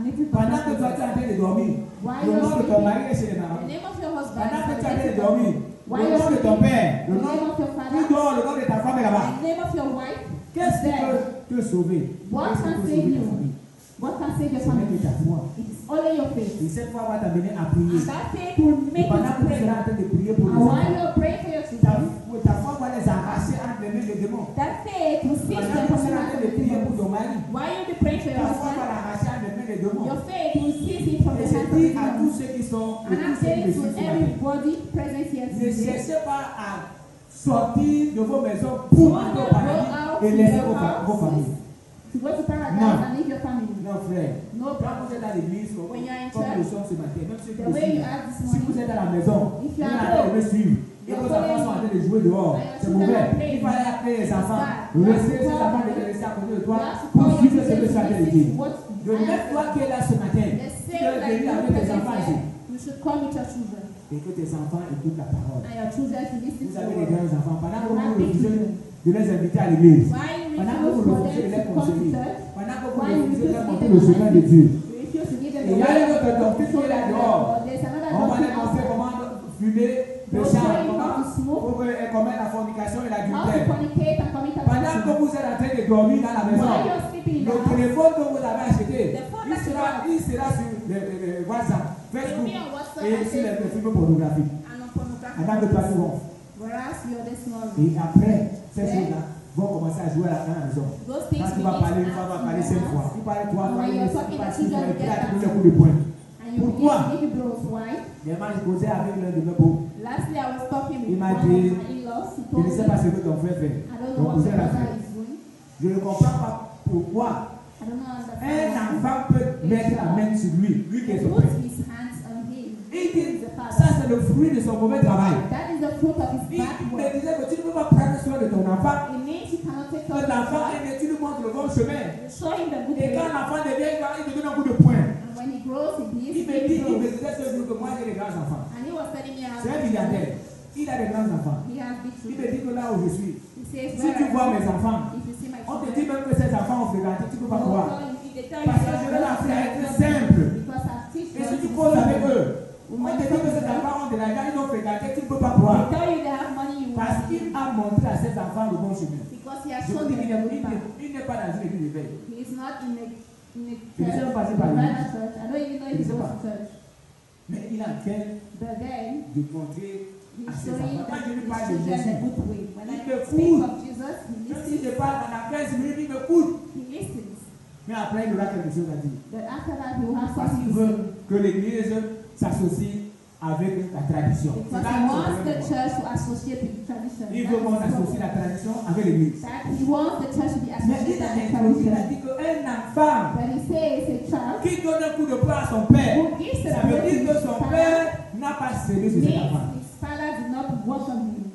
native Pendant que toi tu es en train de dormir, While le you're nom de ton sleeping, mari est chez les the malades. name of your husband Pendant que is tu es en train de at the dormir, While le you're nom de ton sleeping, père, the le name nom of your tu father, dors, le nom de ta femme est là-bas. the name of your wife. Qu'est-ce qui peut te sauver? What Qu'est-ce qui can peut save sauver ta you? famille? What can save your C'est même family? ta foi. It is only your faith. Et cette foi va t'amener à prier. And that faith will Et make you pendant que tu pray. seras en train de prier pour les And while enfants, you're praying for your ta, children, ta foi va les arracher entre les mains des démons. that faith will save Pendant them que from tu the seras en hands train of de the prier pour demons. ton mari, While you'll be praying for your ta foi va husband, l'arracher entre les mains des démons. your faith will seize it from Et the je hands of the dis à tous demons. sont And I'm saying to everybody present here ne today, cherchez pas à sortir de vos maisons pour aller au paradis et laisser vos familles. to go to paradise Non. and leave your family. Non, frère. No Quand vous problem. êtes à l'église, When you're in comme church, nous sommes ce matin, même ceux qui the nous way you suivent, act this si vous morning, êtes à la maison, if vous you are êtes en train de me suivre, et you're vos enfants following sont en train de jouer dehors, and your c'est children mauvais. are playing, Il fallait appeler les enfants, bad. laisser ces You have to enfants call de laisser à côté de you toi have to pour call suivre your ce que tu as children to dit. listen to what De même, toi qui es là ce matin, the tu same dois like venir you avec tes present enfants here, ici you should come with your children et que tes enfants écoutent la parole. and your children to listen Vous to avez the des word. grands enfants. Pendant que You have vous big refusez children. de les inviter à l'église, Why you pendant que refuse vous for refusez de them les to come to conseiller, church? pendant que vous Why you refusez de refuse leur to montrer give le them chemin de Dieu, You refuse to give them et il y a une autre doctrine qui est là dehors. There's another On va les doctrine montrer outside. comment fumer le Don't chant, tell you comment how to smoke, pour commettre la fornication et how to l'adultère. fornicate and commit Pendant que adultery. vous êtes en train de dormir dans la maison, While you're sleeping in the le house, téléphone que vous avez acheté, The phone that you have. il sera sur le WhatsApp, you'll Facebook be on WhatsApp et and sur les Facebook films pornographiques. and on pornography. Pendant que toi tu vas. Whereas you're this morning. Et après, ces choses-là vont commencer à jouer dans la maison. Those Quand things tu vas parler une fois, tu vas parler 5 fois. Tu parles 3 fois, When il you're talking, passe the 6 fois, children et puis là, get tu donnes that. le coup de poing. And you begin Pourquoi? to give you blows. Why? Dernièrement, je causais avec l'un de mes beaux. Lastly, I was talking Il with m'a one dit, of my in-laws. He Je told ne me, sais pas ce que ton frère fait. I don't Ton know what cousin my l'a brother fait. is doing. Je ne comprends pas pourquoi I don't know un understand. enfant peut mettre la main sur lui qui est son Put père. his hands on him. Il dit, The ça father. c'est le fruit de son mauvais travail. That is the fruit of his Il bad me work. disait que tu ne peux pas prendre soin de ton enfant. It means you cannot take Que care of l'enfant him. est né, tu lui montres le bon chemin. You show him the good Et way. quand l'enfant devient grand, il te donne un coup de poing. And when he grows, he Il gives me dit, il me blows. disait ce jour que moi j'ai des grands enfants. And he was telling me how C'est un milliardaire. Il a des grands enfants. he has big Il me children. dit que là où je suis, He says, si tu vois mes enfants, if you see my on te children, dit même que ces enfants ont fréquenté, tu ne peux pas croire. if they tell Parce que you je vais leur faire être simple. because I teach Et si tu them. causes avec eux, on When te you dit talk que to ces them, enfants ont de l'argent, ils ont fréquenté, tu ne peux pas they croire. tell you they have money, you Parce want qu'il it. a montré à ses enfants le bon chemin. Because he has Je vous shown dis them qu'il the good path. n'est pas dans une église de veille. He is not in a Je ne sais church, pas si par private lui. church. I don't even know if he Je sais goes pas. to church. Mais il a fait But then, de montrer he's à ses showing enfants. Quand je lui his parle de children the Jésus, good way. When Il I me speak court. of Jesus, he même si listens. je parle pendant 15 minutes, il me coûte. He listens. Mais après, il aura quelque chose à dire. But after that, he will have Parce something qu'il to veut say. que l'église s'associe avec la tradition. C'est Because là he que wants je the veux voir. church to associate with tradition. Il That veut qu'on is the associe problem. la tradition avec l'église. That he wants the church to be Mais associated il a with introduit, il a tradition. dit qu'un enfant But he says a child qui donne un coup de poing à son père, who gives ça a veut blow to dire que his son father père n'a pas cédé sur cet enfant. means his father did not work on him.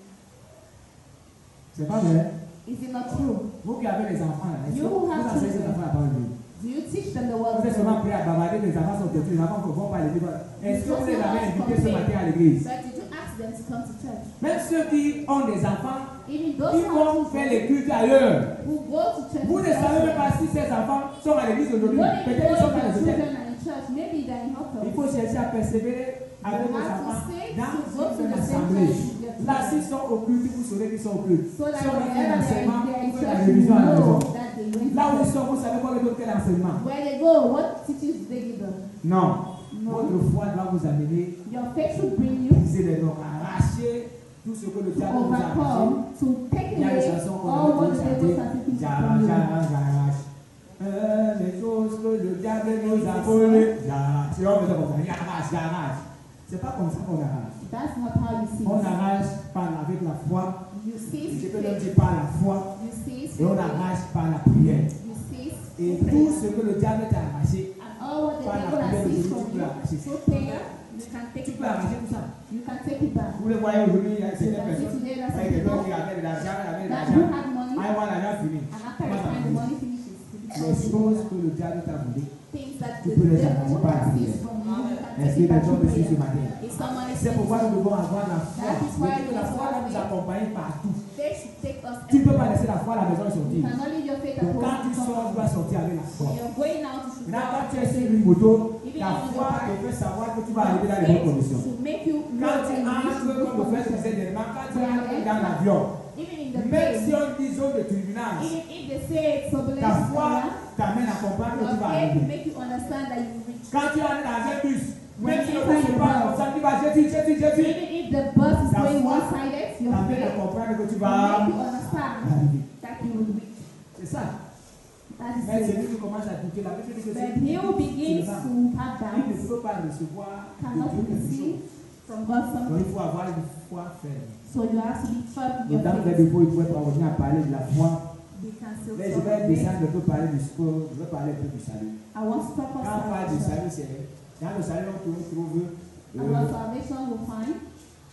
C'est pas vrai? Is it not true? Vous qui avez des enfants, là, est-ce que You vous have enseignez ces children. enfants la parole de Dieu? Do you teach them the word Vous of êtes seulement God? prêts à bavarder, les enfants sont têtus, les enfants ne vont pas à l'église. Est-ce que vous les avez invités ce matin à l'église? But did you ask them to come to church? Même ceux qui ont des enfants, Even those ils who vont faire les cultes ailleurs. who go to church, Vous ne savez même pas si ces enfants sont à l'église aujourd'hui. don't even Peut-être know qu'ils sont if dans their les hôtels. children are in church. Maybe they're in Il hotels. faut chercher à persévérer avec You vos have to enfants stay dans to go to une the same assemblée. church with your Là, children. s'ils sont au culte, vous saurez qu'ils sont au culte. So that Si on a fait un whenever enseignement, they're in vous faites la church, you révision à la maison. know that they went Là où to ils church. sont, vous savez quoi leur quel enseignement. Where they go, what teachings do they give them? Non. No. Votre foi doit vous amener Your faith should bring à you briser les noms, à arracher tout ce que le to diable vous a arraché. overcome, to take Il y a des away chansons qu'on all what a the devil chantées. has taken from J'arrache, you. j'arrache, j'arrache. Les choses que le diable nous a volées. J'arrache. Et on fait comme ça. J'arrache, j'arrache. C'est pas comme ça qu'on arrache. That's not how you see On it. arrache avec la foi. You cease Je peux même faith. dire par la foi. You cease Et on faith. arrache par la prière. You cease Et prayer. tout ce que le diable t'a arraché, And all what the par la devil has prière seized de from Dieu, tu peux you, l'arracher. through prayer, you can take Tu it peux back. arracher tout ça. You can take it back. Vous le voyez aujourd'hui, il y a You certaines can see personnes. today that some Avec des gens people qui avaient de l'argent, avaient de that l'argent. do have money, Ah, voilà, l'argent fini. and after a time the money finishes. Les choses que le diable t'a volées, Things that tu the peux les devil arracher par la has prière. seized from you, you can Est-ce take que it back les to gens me suivent ce prayer. matin? If someone is C'est pourquoi nous saying devons avoir la foi. That is why Et que we la must foi doit have nous faith. accompagner partout. They should take us Tu ne peux pas everywhere. laisser la foi à la maison et You sortir. cannot leave your faith at Donc home. quand tu sors, tu dois sortir avec la foi. When you're going out, you should Maintenant, quand go tu out es sur with une moto, Even la if you foi go te fait savoir que tu vas faith. arriver dans les bonnes conditions. To make you know Quand tu that you entres, need to comme le go frère disait dernièrement, quand tu Yeah. entres dans l'avion, Even in the même si plane, on dit zone de turbulence, even if they say it's turbulence, ta foi t'amène à comprendre que tu your vas faith will arriver. make you understand that you reach. Quand tu entres dans un bus, même si le When bus you se passe comme ça, tu vas jeter. Even if the bus is La going foi one-sided, your t'amène à faith comprendre que tu will vas make you understand arriver. that you will reach. C'est ça. That is Mais saved. celui qui commence à douter, la Bible dit que But he who begins to have il ne doubts peut pas recevoir de cannot Dieu quelque receive chose. from God Donc something. il faut avoir une foi ferme. So you have to be firm in Donc your dans le faith. dépôt, il ne pouvait pas revenir à parler de la foi. We can still Mais je talk vais about it. descendre un peu parler du sport, je vais parler un peu du salut. I want to talk Quand on parle du about salut, c'est dans le salut, on trouve about salvation we find.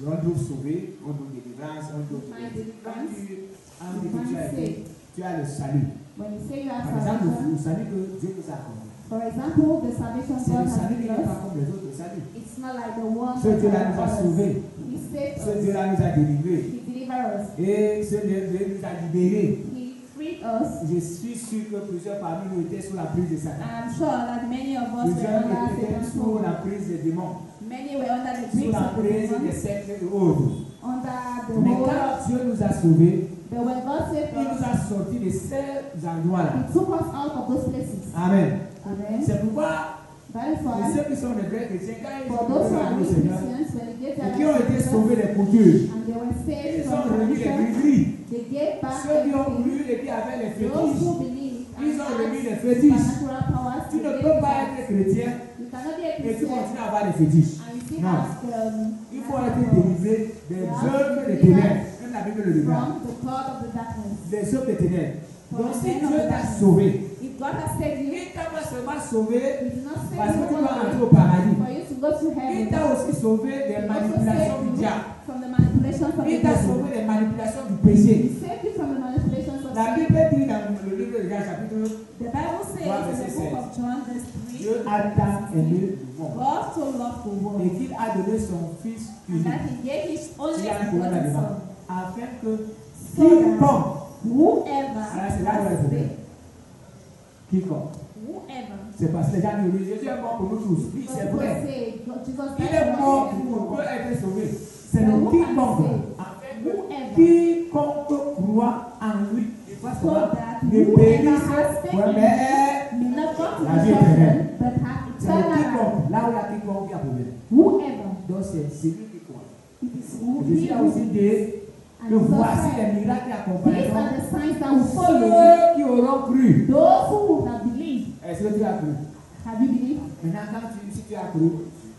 on trouve sauvé, on trouve délivrance, on trouve. Find Quand deliverance. tu dis que tu as le salut. When you say you have Par exemple, salvation, le salut que Dieu nous a accordé. for example, the salvation C'est God le has salut qui given n'est pas us, comme les autres saluts. it's not like the one Ce Dieu-là nous a others. sauvés. He saved Ce us. Dieu-là nous a délivrés. He delivered us. Et ce Dieu nous a libérés. He freed us. Je suis sûr que plusieurs parmi nous étaient sous la prise de Satan. I'm sure that many of us were Plusieurs under étaient Satan's sous rule. la prise des démons. Many were under the Sous grips la of the prise des demons, sectes et autres. under the Mais hold. quand Dieu nous a sauvés, But when God saved il nous us, a sortis de ces endroits-là. He took us out of those places. Amen. Amen. C'est pourquoi That is pour why, ceux qui sont des vrais chrétiens, quand ils for sont those who are venus au real Seigneur Christians, when they gave et their qui ont lives été to sauvés Jesus, des coutures, and they were saved ils from ont remis les tradition, gris-gris. they gave back Ceux qui ont everything. cru et qui avaient les Those fétiches, who believe ils ont remis les and fétiches. supernatural powers, Tu they ne gave peux it pas back. être chrétien You cannot be a et tu Christian continues à avoir les fétiches. and you still Non. have Il faut être powers délivré des œuvres des ténèbres. Même la Bible le dit. from the God of the darkness. Des œuvres des ténèbres. From Donc the si men of Dieu the t'a darkness. sauvé, If God has saved you, il t'a pas seulement sauvé He did not save parce que you tu vas entrer au only paradis. for you to go to Il heaven. t'a aussi sauvé He des also manipulations saved du you diable. from the manipulations of Il the t'a devil. sauvé des manipulations du péché. He saved you from the manipulations of La sin. Bible dit dans le livre de Jean chapitre, The Bible says Voir in verset the book of John, verse 3, Dieu a tant aimé le monde God so loved the et world qu'il a donné son Fils and unique. that He gave His only Il y a un problème begotten là-dedans. Son, Afin que so that quiconque, whoever Ah, c'est là où elle est has problème. faith, quiconque, whoever, c'est parce que les gens disent Jésus est mort pour nous tous. Oui, c'est people vrai. say Jesus Il died est for mort us, pour everyone. être sauvé. C'est le quiconque. Afin que quiconque croit en lui ne fasse So pas that ne whoever périsse, has faith ouais, in mais Him may not go to la vie destruction, éternelle. but have c'est le eternal life. quiconque. Là où il y a quiconque, il y a problème. Whoever, Donc c'est celui qui croit. it is who Jésus a aussi dit and que voici Jesus les said, miracles qui these accompagneront are the signs that will follow ceux qui auront cru. those who would have believed. Est-ce que tu as cru? Have you believed? Maintenant, quand si tu as cru,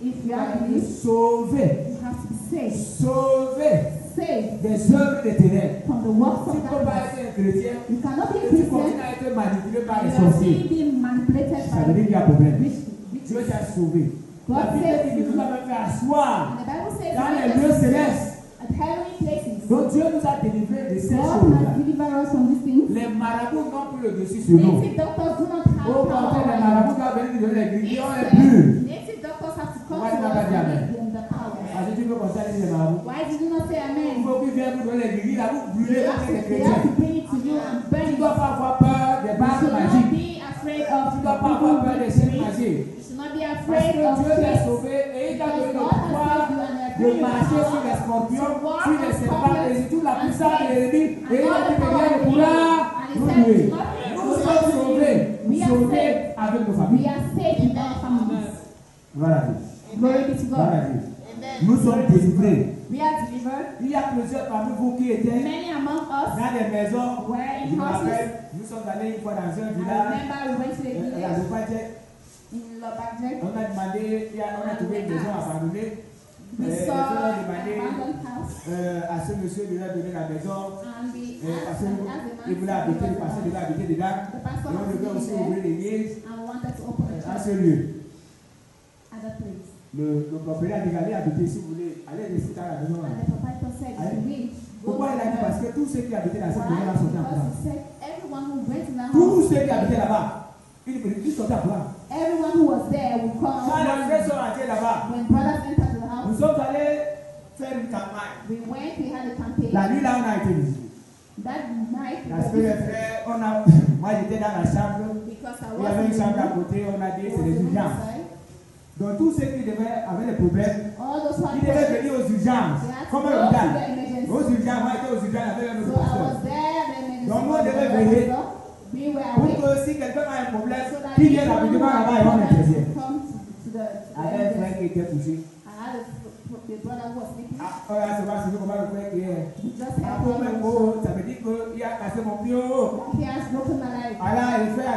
If tu you as have été believed, sauvé. you have to be saved. Sauvé Saved des œuvres des ténèbres. from the works Tu of ne peux pas darkness. être un chrétien You cannot be a et tu Christian. continues à être manipulé par And les you are sorciers. still being manipulated Ça veut dire by qu'il y a problème. witches. Dieu t'a sauvé. God La Bible saved dit que you. nous avons fait asseoir And the Bible says dans les that lieux célestes. at heavenly places, Donc Dieu nous a délivrés de ces God choses-là. has delivered us from these things. Les marabouts n'ont plus le dessus sur nous. Native doctors do not have Au power contraire, les over marabouts you. doivent venir nous donner les grilles. On est Instead, plus. native doctors have to come Why to not us that and amen? give them the power. Parce que tu peux constater les marabouts. Why did you not say Il amen? faut qu'ils viennent vous donner les grilles, là, vous brûlez They comme have les to chrétiens. bring it to you and burn Tu ne it. dois pas avoir peur des You bagues should not magiques. be afraid of Tu ne dois pas avoir peur des signes You magiques. should not be Parce afraid que of Dieu t'a faith. sauvé et il t'a donné le God has pouvoir saved you and has de given you marcher power sur les scorpions, to walk sur les on serpents scorpions et sur toute la and puissance de l'ennemi. and Et il all a dit the que power rien of ne the pourra enemy. nous And he nuire. said, nothing Nous will sommes hurt you. sauvés, We are sauvés saved. avec nos We familles. are saved in our families. Voilà. Glory be to Voilà. God. Nous sommes délivrés. We are delivered. Il y a plusieurs parmi vous qui étaient Many among us dans des maisons. were Je in me houses. rappelle, nous sommes allés une fois dans un I village. remember we went to the La village Lopatec. in Lobajek. On a demandé, on a trouvé une maison abandonnée. We Les saw gens ont an demandé abandoned house à ce monsieur de leur donner la maison. and we Parce asked the man qu'il voulait habiter, le pasteur to devait habiter dedans. the Et pastor on had to devait be aussi there ouvrir l'église and wanted to open a à ce church lieu. at that place. Le propriétaire a dit allez habiter si vous voulez. Allez rester dans la maison. And the proprietor said, Allez. "You will go Pourquoi to il a dit? the Parce que tous ceux qui habitaient dans cette Why? maison-là sont en Because courant. he said everyone who went in that Tous house, ceux qui habitaient là-bas, ils sont en courant. everyone who was there would come Quand les frères out. sont entrés là-bas, When brothers entered the house, nous sommes allés faire une campagne. we went, we had a campaign. La nuit là, on a été visités. That night, Parce que les frères, moi j'étais dans la chambre, because I il y avait was une in chambre à the côté, on a dit room, c'est des urgences. Donc tous ceux qui avaient des problèmes, all those who had ils devaient questions, venir aux urgences. they had to Comme go un to hôpital. the emergency. Aux urgences, moi j'étais aux urgences avec un So autre I pasteur. was there, the emergency. Donc, nous, on was devait there. veiller. We were Pour awake. que si quelqu'un a un problème, So that qu'il vienne people who rapidement had là-bas et on problems intervient. would come to the Avec un frère emergency. qui était touché. I had the brother who was sleeping. Ah, on va savoir si comment le frère qui est. Just Ah, helped pour him. même, oh, ça veut dire qu'il a cassé mon pied. Oh. He has broken my leg. Alors, le frère a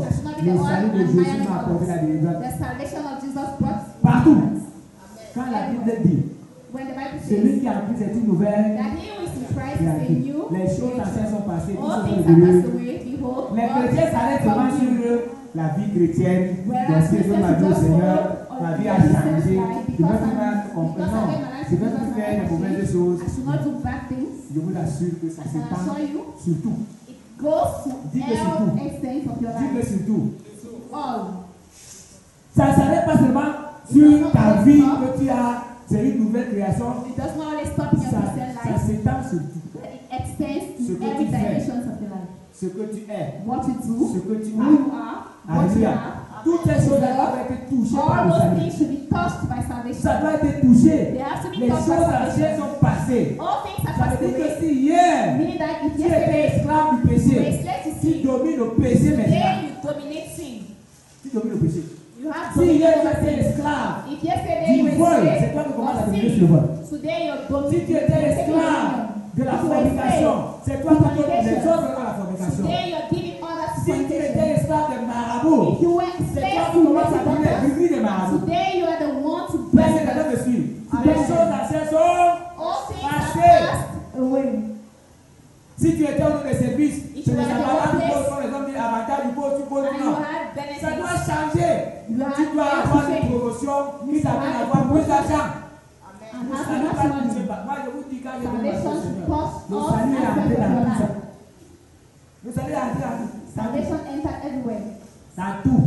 Le salut de Jésus m'a apporté la délivrance. The salvation of Jesus Bible dit, When the Bible celui says qui a pris c'est une nouvelle, that he who is in Christ il a is a dit, new les choses creature. anciennes sont passées, toutes All choses things sont are passed devenues. away. Behold, Les all chrétiens things s'arrêtent are seulement become new. sur la vie chrétienne, Whereas lorsque je Christians m'a dit au just Seigneur, follow ma on vie the a Christian changé, life je veux because plus mal because comprendre, I gave my life je to veux Jesus plus faire de and mauvaises I choses. should not do bad things. Je vous assure que ça I can s'étend assure you, sur tout. it goes to Dis que c'est all tout. extent of your Dis que life. sur tout. All. Ça ne s'arrête pas seulement sur ta vie que tu as, c'est une nouvelle création. It does not only stop in your Christian Ça life, s'étend sur tout. but it extends Ce to que every tu fais. dimension of your life. Ce que tu es, What you do, ce que tu who as. you are, what you Alléluia. have. Toutes ces choses doivent être touchées par All le those salut. things should be touched by salvation. Ça doit être touché. They have to be Les touched by choses anciennes salvation. sont passées. All things are Ça passed veut dire que away. si hier, Meaning that if tu étais yesterday esclave du you were péché, enslaved to tu sin, domines le péché today maintenant. you dominate sin. Tu domines le péché. You have Si hier dominion tu over étais sin. esclave If yesterday du you were vol, enslaved c'est toi qui commences à of dominer sin, sur le vol. today you're Si dominating. tu étais esclave de la fornication, c'est toi qui donnes les autres à la fornication. Today you're giving others Si tu étais fornication. esclave des marabouts, If you were c'est toi enslaved qui to commences à donner many les rues des marabouts. today you are the one to Mais bless c'est quelqu'un them. me suit. Amen. Les choses anciennes sont. All things are Passé. passed away. Si tu étais au nom des services, If c'est you les are the avantages du workplace, poste, par exemple, les avantages du poste, tu poses And you non. have Ça benefits. doit changer. You Tu have dois avoir une benefits. promotion qui t'amène à avoir plus d'argent. And Le have salut enough pas money. touché par. Moi, je vous dis quand je vais Salvation au should Seigneur. touch Le all salut est entré aspects of dans your tout ça. life. Le salut est entré dans tout. Salvation entered everywhere. Dans tout.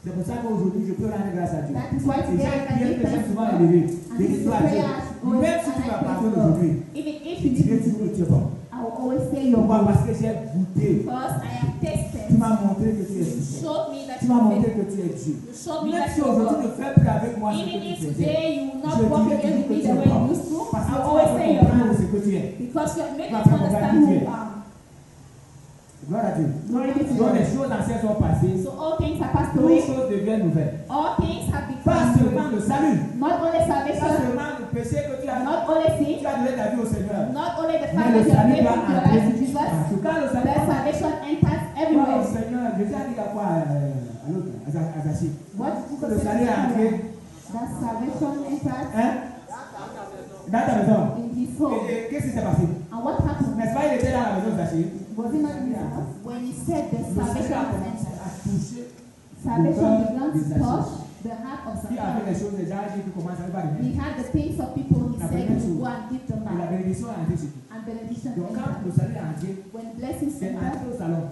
C'est pour ça qu'aujourd'hui, je peux rendre grâce à Dieu. That is why Et today I can j'aime give que thanks j'aime to souvent God. élevé. And Je this dis is toi the à Dieu. prayer I always Même si tu and I vas pray parler to God. aujourd'hui, Even if je you dirai didn't, toujours que tu es bon. I will always say you're Pourquoi? good. Parce que j'ai goûté. Because I have Tu tasted. m'as montré que tu es You Dieu. showed me that Tu you m'as are montré faithful. que tu es Dieu. You showed me Même that si you are aujourd'hui tu God. ne fais plus avec moi ce Even que if tu faisais, today you will not je walk dirai again toujours with que me tu the es way you bon. used to, Parce I que will tu always vas say you're comprendre good. ce que tu es. Because you have made Tu me vas to comprendre understand qui who tu es. you are. Gloire à Dieu. Glory be to Donc God. les choses anciennes sont passées. So all things are passed Toutes away. choses deviennent nouvelles. All things have Pas become seulement new. le salut. Not only Pas salvation, seulement le péché que tu as. not only sin, Tu as donné ta vie au Seigneur. not only the Mais fact le that you have salut given doit your entrer life to Jesus, partout. Quand le but salut salvation enters Oh everywhere. Seigneur, Jésus a dit à quoi à l'autre, à Zaché. What did Jesus Le say? salut est entré. That salvation enters Hein? Dans ta maison. in his home. Et qu'est-ce qui s'est passé? And what happened? N'est-ce pas, il était dans la maison de Zaché. Was it not in his house? When he said the Le salut salvation a has commencé entered, à toucher salvation le began cœur des to touch Zaché. the heart of Qui a fait les Zacchaeus. choses déjà, qui commence à faire He had the things of people he La said première he chose. would go and give them Et la back. bénédiction est entrée chez lui. And benediction Donc quand entered. le salut est entré, When blessings c'est entered, entré au salon,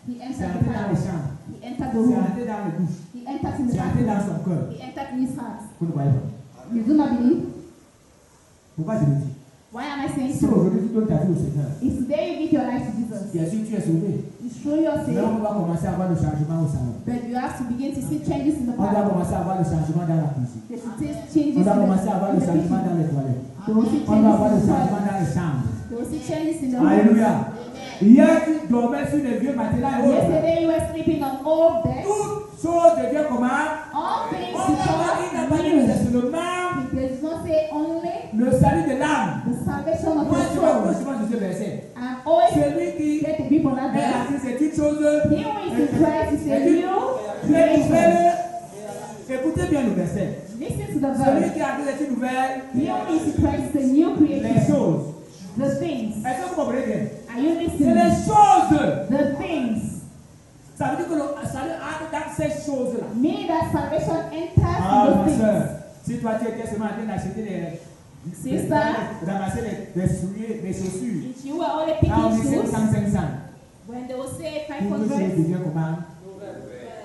he c'est entered the entré dans les palace. chambres, He entered the c'est room. entré dans les douches, He entered in the c'est entré dans bathroom. son cœur. He entered in his heart. Vous ne voyez pas. You do not believe? Pourquoi je le dis? Why am I saying Si so? aujourd'hui tu donnes ta vie au Seigneur, If today you give your life to Jesus, bien sûr tu es sauvé. you show your Mais on faith, va commencer à avoir le changement au salon. but you have to begin to see changes in the On doit palace. commencer à avoir le changement dans la cuisine. There should be changes On in doit commencer à avoir le the changement kitchen. dans les toilettes. There will see On doit avoir le changes in the changement toilet. dans les chambres. There will see changes in the home. Alléluia. Hier, tu dormais sur les vieux matelas et autres. Yesterday you were sleeping on old beds. Toute chose devient comment? All things On n'a pas, il n'a pas dit que c'est seulement He does not say only le salut de l'âme. the salvation of Moi, your je vais soul. souvent sur ce verset. And always Celui qui get the grip on that est verse. assis, c'est une chose. He who is in Christ is a new Très creation. nouvelle. Écoutez bien le verset. Listen to the Celui verse. qui a dit c'est une nouvelle. He who is in Christ is a new Les creation. choses. The things. Est-ce que vous comprenez bien? Are you C'est listening? les choses. The things. Ça veut dire que le salut entre dans ces choses-là. Meaning that salvation enters Ah, in ma those soeur, things. si toi tu étais seulement en train d'acheter Sister. ramasser les souliers, les chaussures, If you were only là on dit picking shoes, 500. when they will say Toutes les 500, choses deviennent comment?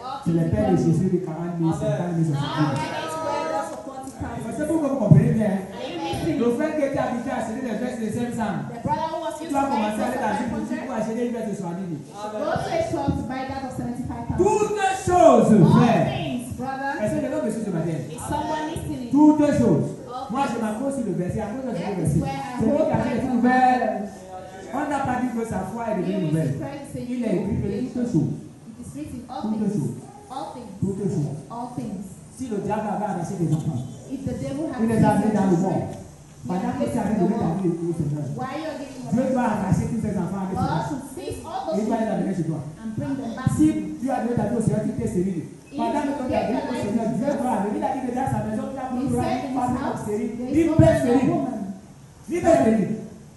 all Tu les things paies les become chaussures de 40 000, 50 000, 60 000. already squared up for 40,000. Parce que pour que vous compreniez bien, Are you listening? le frère qui était habitué à acheter des vestes de 500, The brother who was tu used to vas buying commencer à aller dans une for boutique 500, pour acheter une veste de 70 000. go to a shop to buy that of 75,000. Toutes choses, All frère. things, brother. Est-ce que quelqu'un me suit ce matin? Is someone listening? Toutes choses. All Moi, je things. m'accroche sur le verset, à cause de ce That is verset. where I Celui hold qui a fait tight des on nouvelles, the on n'a pas dit que sa foi est He devenue who is nouvelle. in Christ is a Il new est écrit que toutes creation. choses. It is written all Toutes things. choses. All things. Toutes choses. All things. Si le diable avait arraché des enfants, If the devil has il les a amenés taken dans le children, monde. he Pendant has que tu placed avais in the donné ta world. vie au Seigneur, Why you are giving Dieu your doit life? arracher tous ces enfants avec God toi. should seize all Et those il va les children amener chez toi. and bring them back. Si tu as donné ta vie au Seigneur, tu t'es stérile. Pendant que tu as donné au Seigneur, Dieu doit venir. Il a dit déjà à sa maison, tu as He said in his femme stérile, there ni is no père man or stérile, woman. ni père stérile.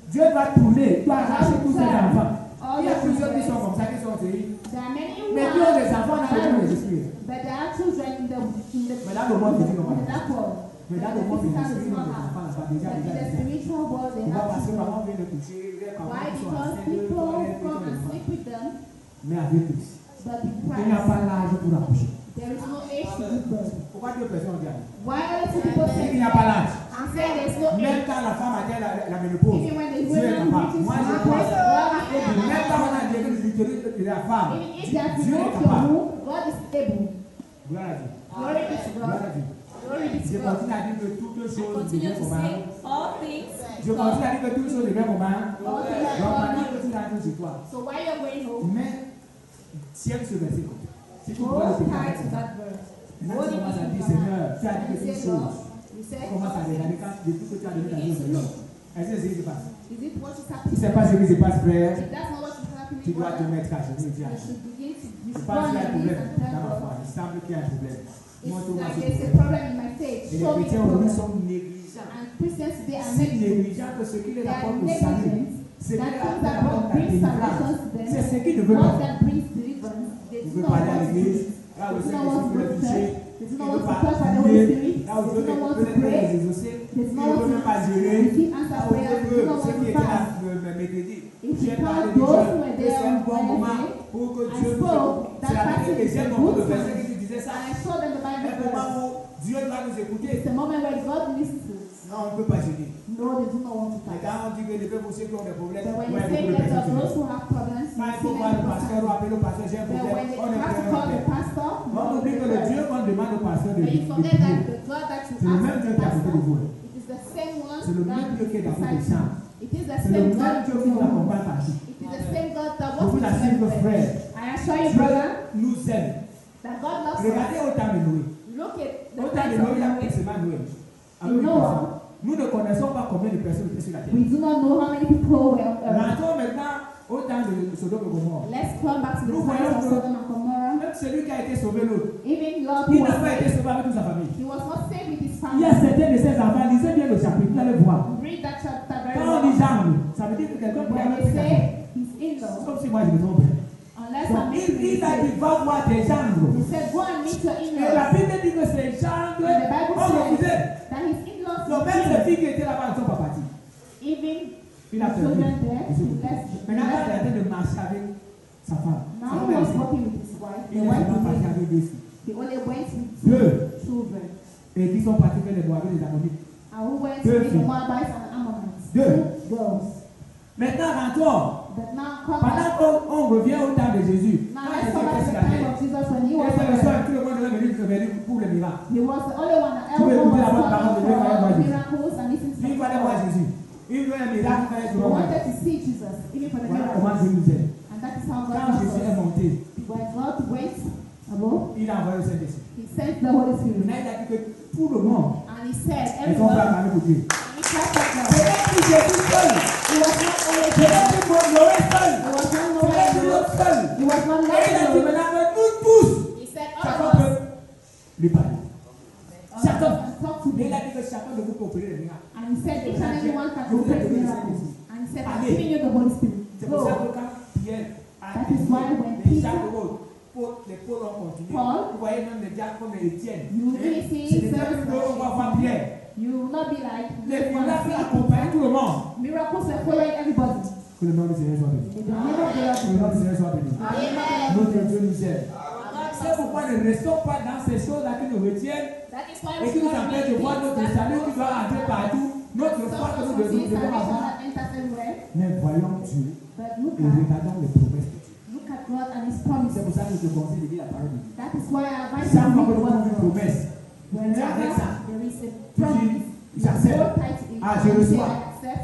Dieu va tourner, doit arracher tous ses enfants. All Il y a your plusieurs qui children. sont comme ça, qui sont stériles. There are many who Mais qui ont are des enfants dans le monde des esprits. but there are children in the Mais dans le monde physique, on va in the dark world. Mais dans le The monde des physical esprits, is on not des have. enfants là-bas, But déjà. in the spiritual world they Pourquoi? have Parce que children. maman vient de coucher, les parents Why? sont Because enceintes, people les come and enfants. sleep with them, Mais avec Christ, but in il n'y a Christ pas l'âge pour accoucher. there is no age to give birth. Pourquoi deux personnes ont dit ça? Why other two people Il say n'y a pas l'âge. and say there's no Même age? quand la femme atteint la ménopause, Even when the Dieu est women capable. reaches Moi, je marriage, crois. God is Même quand on able. a diagnosé l'utérus de la femme, Even if they have Dieu est removed your capable. womb, God is able. Gloire à Dieu. Glory be to Gloire God. à Dieu. Glory be Je to God. continue à dire que toutes choses Continue deviennent to communes. say all things. Je continue à dire que toutes choses deviennent communes. All things are Donc maintenant God. que tu l'as dit sur toi, So while you're going home, mais tiens ce verset. Si tu vois le hold pays tight avec to ça, that verse. quand tu commences à dire Seigneur, tu as dit que You toutes say, choses, God, you say, tu commences à regarder quand depuis que tu as donné ta vie au Seigneur. Est-ce que c'est ce qui se passe? is it what is Si happening? ce n'est pas ce qui se passe, frère, If that's not what is happening, tu dois te brother, mettre à genoux et dire you should begin to je destroy pense qu'il y a un your knees problème and tell dans ma God. foi. Il semble qu'il y a un problème. It's Montre-moi like ce there's a problème. problem in my faith. Et les Show me the chrétiens aujourd'hui problem. sont négligents. And Christians today are Si negligent. négligents que ce qui les They are apporte au salut, negligent. ce qui That les things that apporte God à la brings délivrance, salvation to them, c'est ce qui ne veut what pas. that brings deliverance, they Vous do pouvez not parler à want to l'église, do. là où le They do not Saint-Esprit want peut to le go to toucher, church. They do il not ne want veut to pas touch by the Holy prier, Spirit. là où They Dieu do not want peut to les pray. exaucer, They il do ne not veut want même pas to gérer, receive là answer où prayer. Dieu They do veut, not ceux want qui to étaient là fast. le mercredi, If j'ai you parlé count déjà those who were que there c'est un on bon moment Wednesday, pour que I Dieu nous spoke écoute. that C'est la passage Bible et is j'aime a beaucoup le good verset time. qui disait ça. And I showed them the Un Bible moment verse. où Dieu doit nous écouter. It's a moment where God listens to us. Non, on ne peut pas gêner. No, they do not want to Mais fast. quand on dit que les peuples aussi qui ont des problèmes, But when ouais, you say beaucoup de that personnes those qui who have problems, you quand il see faut them voir le because pasteur ou appeler le pasteur, j'ai un but when problème, they on est have to prêt, call on the est prêt. pastor, On oublie que le Dieu qu'on demande au pasteur de but you forget prier, that the God that you c'est le ask même Dieu the qui est à côté de pastor, vous. it is the same one C'est le même Dieu qui est dans that votre chambre. It is the C'est le same même God Dieu qui vous accompagne partout. It is the same God that Je works vous with assure que you. frère, I assure you, Dieu brother, nous aime. that God loves Regardez us. au temps de Noé. Look at the Au temps de times Noé, of il y a Noé. précisément Noé. Avec You une know, personne. Nous ne connaissons pas combien de personnes étaient sur la terre. We do not know how many people were on earth. Rentrons maintenant au temps de Sodome et Gomorrhe. Let's come back to the Nous times voyons of que Sodom and Gomorrah. même celui qui a été sauvé l'autre, Even Lord il who n'a was pas été saved, sauvé avec toute sa famille. he was not saved with his Il y a family. certains de ses enfants, lisez bien le chapitre, vous allez voir. Read that chapter very Quand on dit well. genre, ça veut dire que quelqu'un qui a When même they sa say famille. his in-law, Comme si moi je me trompe. unless Donc I'm il a dit va voir tes gendres. he said, go and meet your Et in-laws. la Bible dit que ces gendres And the Bible ont refusé. says that his in-laws Donc même les filles qui étaient là-bas ne sont pas parties. even Il a the perdu. children there, Ils ont he perdu. left Maintenant, il est en them. train de marcher avec sa femme. Now Sa he femme est was restée. working with his wife. Il The est wife seulement parti remained. avec deux filles. He only went with Deux. children. Et qui sont partis vers les Moabites et les Ammonites. And who went Deux with the filles. Moabites and Ammonites. Deux. Girls. Maintenant, rentrons. But now come Pendant back. qu'on revient au temps de Jésus, Now quand let's Jésus come back était to sur the la time terre, of Jesus when he il was était le there. seul, tout le monde devait venir pour les miracles. He was the only one. Vous pouvez Everyone écouter was la bonne parole de Dieu, coming voyez voir for Jésus. miracles and listening to Il fallait voir Jésus. Il veut un miracle, il fallait He toujours voir. wanted to see Jesus, even for the Voilà comment miracles. Dieu nous aime. And that is how God Quand loves Jésus est us. monté, When God went above, il a envoyé le Saint-Esprit. he sent the Holy Spirit. Maintenant, il a dit que tout le monde And he said, est tombé à everyone, parler pour Dieu. he trusted God. C'est même si Jésus seul. He was not only C'est même si Noé seul. He was not C'est même knowing si l'autre seul. He was not Et il a dit knowing maintenant que nous tous, He said, chacun all of us, peut lui parler. Chacun. talk to Mais il me. a dit que chacun de vous peut opérer le miracle. And he said, each and every one can operate miracles. And he said, I'm giving you the Holy Spirit. C'est pour ça Go. que quand Pierre a That is why when les Peter- Jacques les Paul ont continué. Paul, Vous voyez même les diacres comme Étienne. You really see C'est service que on va voir Pierre. You will not be like Les miracles accompagnent tout le monde. miracles are following everybody. Que le nom du Seigneur soit béni. In the name of the Que le nom Lord. du Seigneur soit béni. Amen. Notre Dieu nous aime. C'est pourquoi ne restons pas dans ces choses-là qui nous retiennent That is why et qui nous empêchent de voir notre salut qui doit entrer partout, notre foi que nous devons avoir. that enters everywhere. Mais voyons Dieu But look et regardons les promesses de Dieu. at God and His C'est promises. pour ça que je te conseille de lire la parole de Dieu. That is why I advise you Chaque to fois que read the nous word avons une of God. promesse, Whenever avec ça, there is a tu promise, dis, j'accepte. hold tight to it. Ah, je and say, reçois. I accept.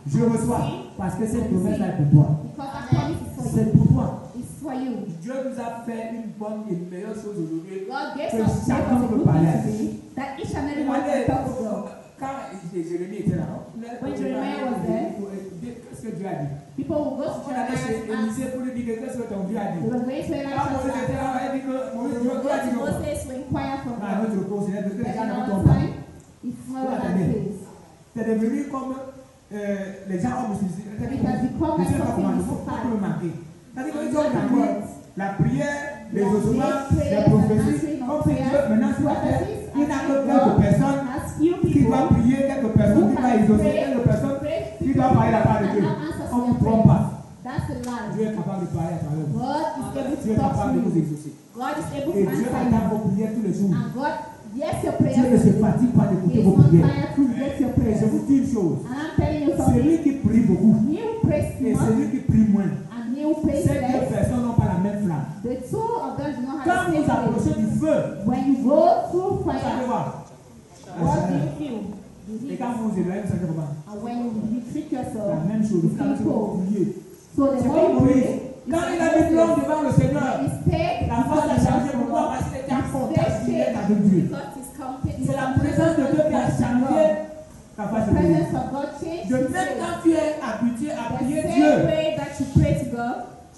Je reçois, parce que cette promesse-là est pour toi. Because that promise is for you. C'est pour toi. It's for you. Dieu nous a fait une bonne et meilleure chose aujourd'hui. God gave Que us chacun a peut good parler. thing today that each and every one Regardez, can talk to God. quand Jérémie était là, When Jeremiah was there, qu'est-ce que Dieu a dit? People will go to On allait chez Jeremiah and Élisée pour lui dire qu'est-ce que ton Dieu a they dit. were going to Quand Moïse était Elijah là, elle dit que Moïse, Dieu to a dit non. Moses to inquire from À God. notre cause, c'est parce que But les gens in ne our tombent pas. time, if éternel. C'est devenu comme les gens ont utilisé. C'est-à-dire comment il faut pas le manquer. C'est-à-dire qu'ils ont manqué la prière, les ossements, les prophéties. Comme si Dieu maintenant sur la terre, il n'a que quelques personnes qui doivent prier, quelques personnes qui doivent exaucer, quelques personnes qui doivent parler la part de Dieu. On ne vous trompe pas. Dieu est capable de parler à travers vous. Dieu est capable de vous exaucer. Et Dieu attend vos prières tous les jours. Dieu ne se fatigue pas d'écouter vos prières. Et je vous dis une chose. Celui qui prie beaucoup et celui qui prie moins, ces deux personnes n'ont pas la même flamme. Quand vous approchez du feu, vous savez voir. Et quand vous vous éloignez, vous savez comment. La même chose. Vous priez. C'est comme Moïse. Quand il a mis l'homme devant le Seigneur, la face a changé. Pourquoi? Parce qu'il était en contact direct avec Dieu. C'est la présence de Dieu qui a changé ta face de Dieu. De même quand tu es habitué à prier Dieu,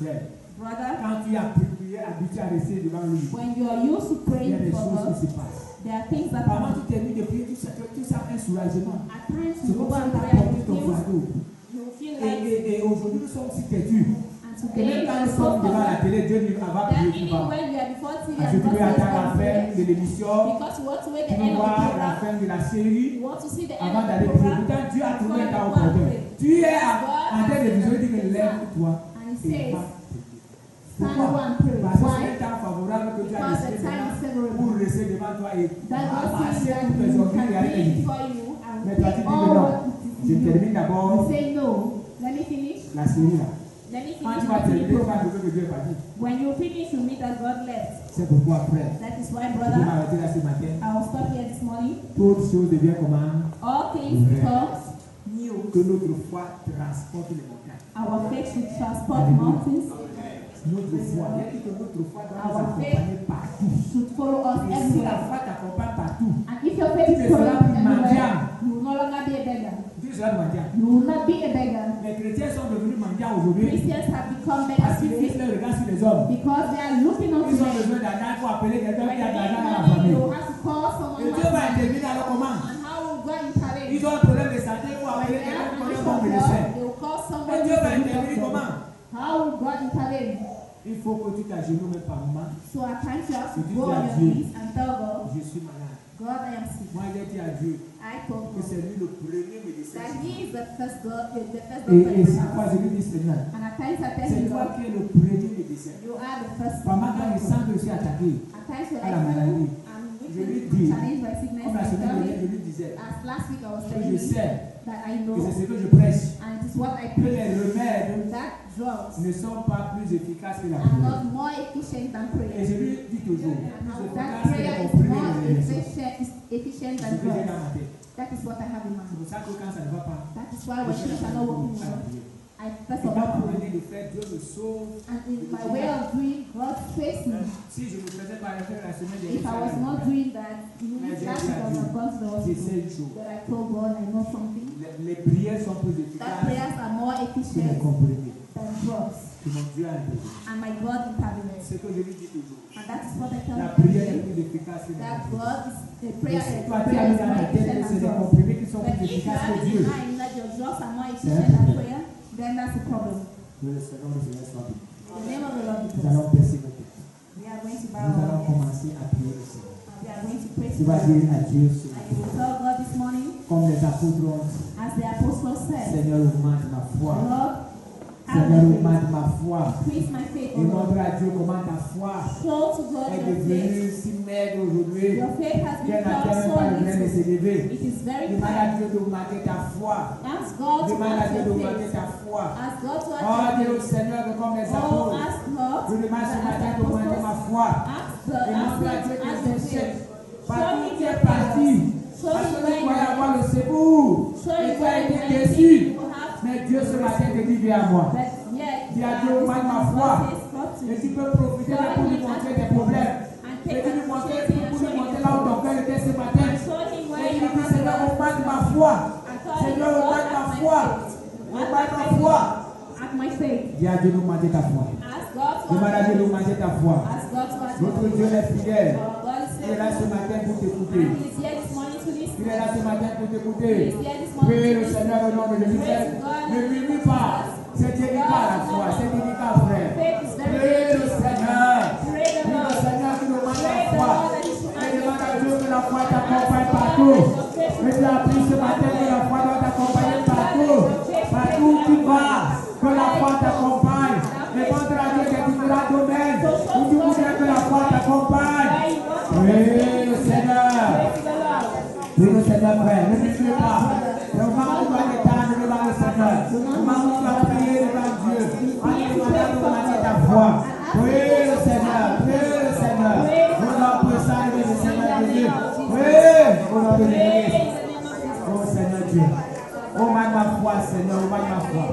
quand tu as prié, habitué à rester devant lui, il y a des choses qui se passent. Avant tu t'es mis de prier, tu sens un soulagement. C'est comme ça que tu as porté ton fardeau. Et aujourd'hui nous sommes si têtus. Et même quand nous sommes devant la télé, Dieu nous va prier tout bas. Parce que tu veux attendre la fin de l'émission, tu veux voir la fin de la série avant d'aller prier. Pourtant Dieu a trouvé un temps opportun. Tu es en train de visionner, tu me lèves-toi et va. Pourquoi? Parce que c'est un temps favorable que tu as décidé pour rester devant toi et passer toutes tes organes et aller les. Mais toi tu dis que non. Je termine d'abord la série là. Quand tu vas terminer, tu vas trouver que Dieu est parti. When you finish, you meet that God left. C'est pourquoi après, That is why, je vais brother, m'arrêter là ce matin. I will stop here this morning. Toutes choses deviennent comment? All things become new. Que notre foi transporte les montagnes. Our faith should transport mountains. Notre foi, il y a dit que notre foi doit nous accompagner partout. Should follow us Et si la everywhere. foi t'accompagne partout, And if your faith is following us everywhere, you will no longer be a beggar. tu seras mendiant. You will not be a beggar. Les chrétiens sont devenus mendiants aujourd'hui Christians have become parce beggars qu'ils fixent today leur regard sur les hommes. because they are looking Ils unto ont men. besoin d'argent pour appeler quelqu'un When qui a they de l'argent need dans la money, famille. you have to call someone Et who Dieu has va money. intervenir alors comment? And how will God intervene? Ils ont un problème de santé pour When appeler they have quelqu'un an qui est issue un bon of médecin. health, they will call Et somebody Dieu va to look intervenir after. comment? How will God intervene? Il faut que tu t'agenouilles par moment. So at times you have to Tu dis go à on your Dieu. knees and tell God, Je suis malade. God, I am sick. Moi, j'ai dit à Dieu I told que God c'est lui le premier médecin. that He is the first God, the first Et doctor in c'est the pourquoi house. je lui dis Seigneur, And at times I tell c'est you, toi God, qui es le premier médecin. you are the first Maman, quand je doctor. sens que je suis attaqué, At times when à la I maladie, feel I'm je lui weak dis, and challenged by sickness, comme la I semaine tell dernière, je you, lui disais as last week I was que telling je you sais that I que know, c'est ce que je prêche, and it is what I que preach, les remèdes that drugs ne sont pas plus efficaces que la are prière. not more efficient than Et prayer. je lui dis toujours, And plus that efficace que prayer les is comprimés more et les injections. efficient C'est than ce que j'ai drugs. dans ma tête. That is what I have in C'est mind. pour ça que quand ça ne va pas, That is why je when suis things en are train not de working à la well, prière. I first Et of dans all ma pray. manière de faire, Dieu me sauve. And in my way of doing, God saves me. Si je ne faisais pas le faire la semaine If I was dernière, not doing that, you Mais would j'ai have dit à because Dieu, I've gone to the j'ai hospital. sais une chose. But I told God I know something. Les prières sont plus That efficaces prayers are more que les efficient comprimés. than drugs. Que mon Dieu a intervenu. And my God intervened. C'est ce que je lui dis toujours. And that is what I tell La you prière est every day. plus efficace que les That comprimés. God is a Et prayer. si A toi tu as prayer mis is dans more ta tête efficient que c'est than les drugs. comprimés qui sont But plus if you efficaces have que in Dieu, mind that your drugs are more un efficient than problème. prayer, then that's a problem. que le Seigneur nous laisse la vie. In the name of the Lord, Nous Jesus, allons baisser nos têtes. we are going to bow Nous our allons heads. commencer à prier le Seigneur. We are going to pray Tu to vas God. dire à Dieu ce And matin, you will tell God this morning, comme les apôtres ont dit, as the apostle said, Seigneur, augmente ma foi. Lord, Seigneur, add my augmente ma foi. faith. Increase my faith, Et O Lord. montre à Dieu comment ta foi Show to God est your faith. devenue si maigre aujourd'hui Your faith has qu'elle become n'atteint même so pas le grain de little. s'élever. It is very Demande à kind. Dieu d'augmenter ta foi. Ask God to Demande à add Dieu your d'augmenter faith. ta foi. Ask God to Oh, add dis your au faith. Seigneur que comme les Oh, apôtres, ask God je demande ce that matin as the d'augmenter ma apostles, foi. ask Et montre à Dieu Him que add je your sais. faith. Partout Show où me tu es your parti, Show parce me que tu where you croyais avoir are. le secours, Show et me tu as where été you are. déçu. You have Mais Dieu ce matin te dit, viens à moi. but yet, Dis à Dieu, augmente ma foi. Et tu peux profiter de pour lui montrer tes problèmes. and Et take tu lui montrer, opportunity and pour show lui him montrer là où ton cœur était ce matin. and show him where Et il you dit, Seigneur, are. augmente ma foi. And tell him, Seigneur, God, augmente ma add my foi. faith. Augmente ma foi. Add my faith. Dis à Dieu d'augmenter ta foi. Ask God to Demande à Dieu add my faith. d'augmenter ta foi. Ask God to add Notre my Dieu faith. est fidèle. Our God is Il est là ce faithful. matin pour And t'écouter. He is here this morning to listen. Il est là ce matin pour pour t'écouter. Prie le Seigneur au nom de Jésus. Ne murmure pas. C'est délicat la foi. C'est délicat, frère. Prie le Seigneur. Prie le Seigneur qui nous demande la foi. Et demande à Dieu que la foi t'accompagne partout. Et tu as appris ce matin que la foi doit t'accompagner partout. Partout où tu vas, que la foi t'accompagne. Demande à Dieu que différents domaines où tu voudrais que la foi t'accompagne. Prie le Seigneur. Prie le Seigneur, frère. Ne murmure pas. Le moment où tu vas t'étendre devant le Seigneur. Le moment où tu vas prier devant Dieu. Allez, demande ta foi. Prie le Seigneur. Prie le Seigneur. Au nom puissant de le Seigneur Jésus. Prie au nom de Jésus. Oh Seigneur Dieu. Oh ma foi, Seigneur. Oh ma foi.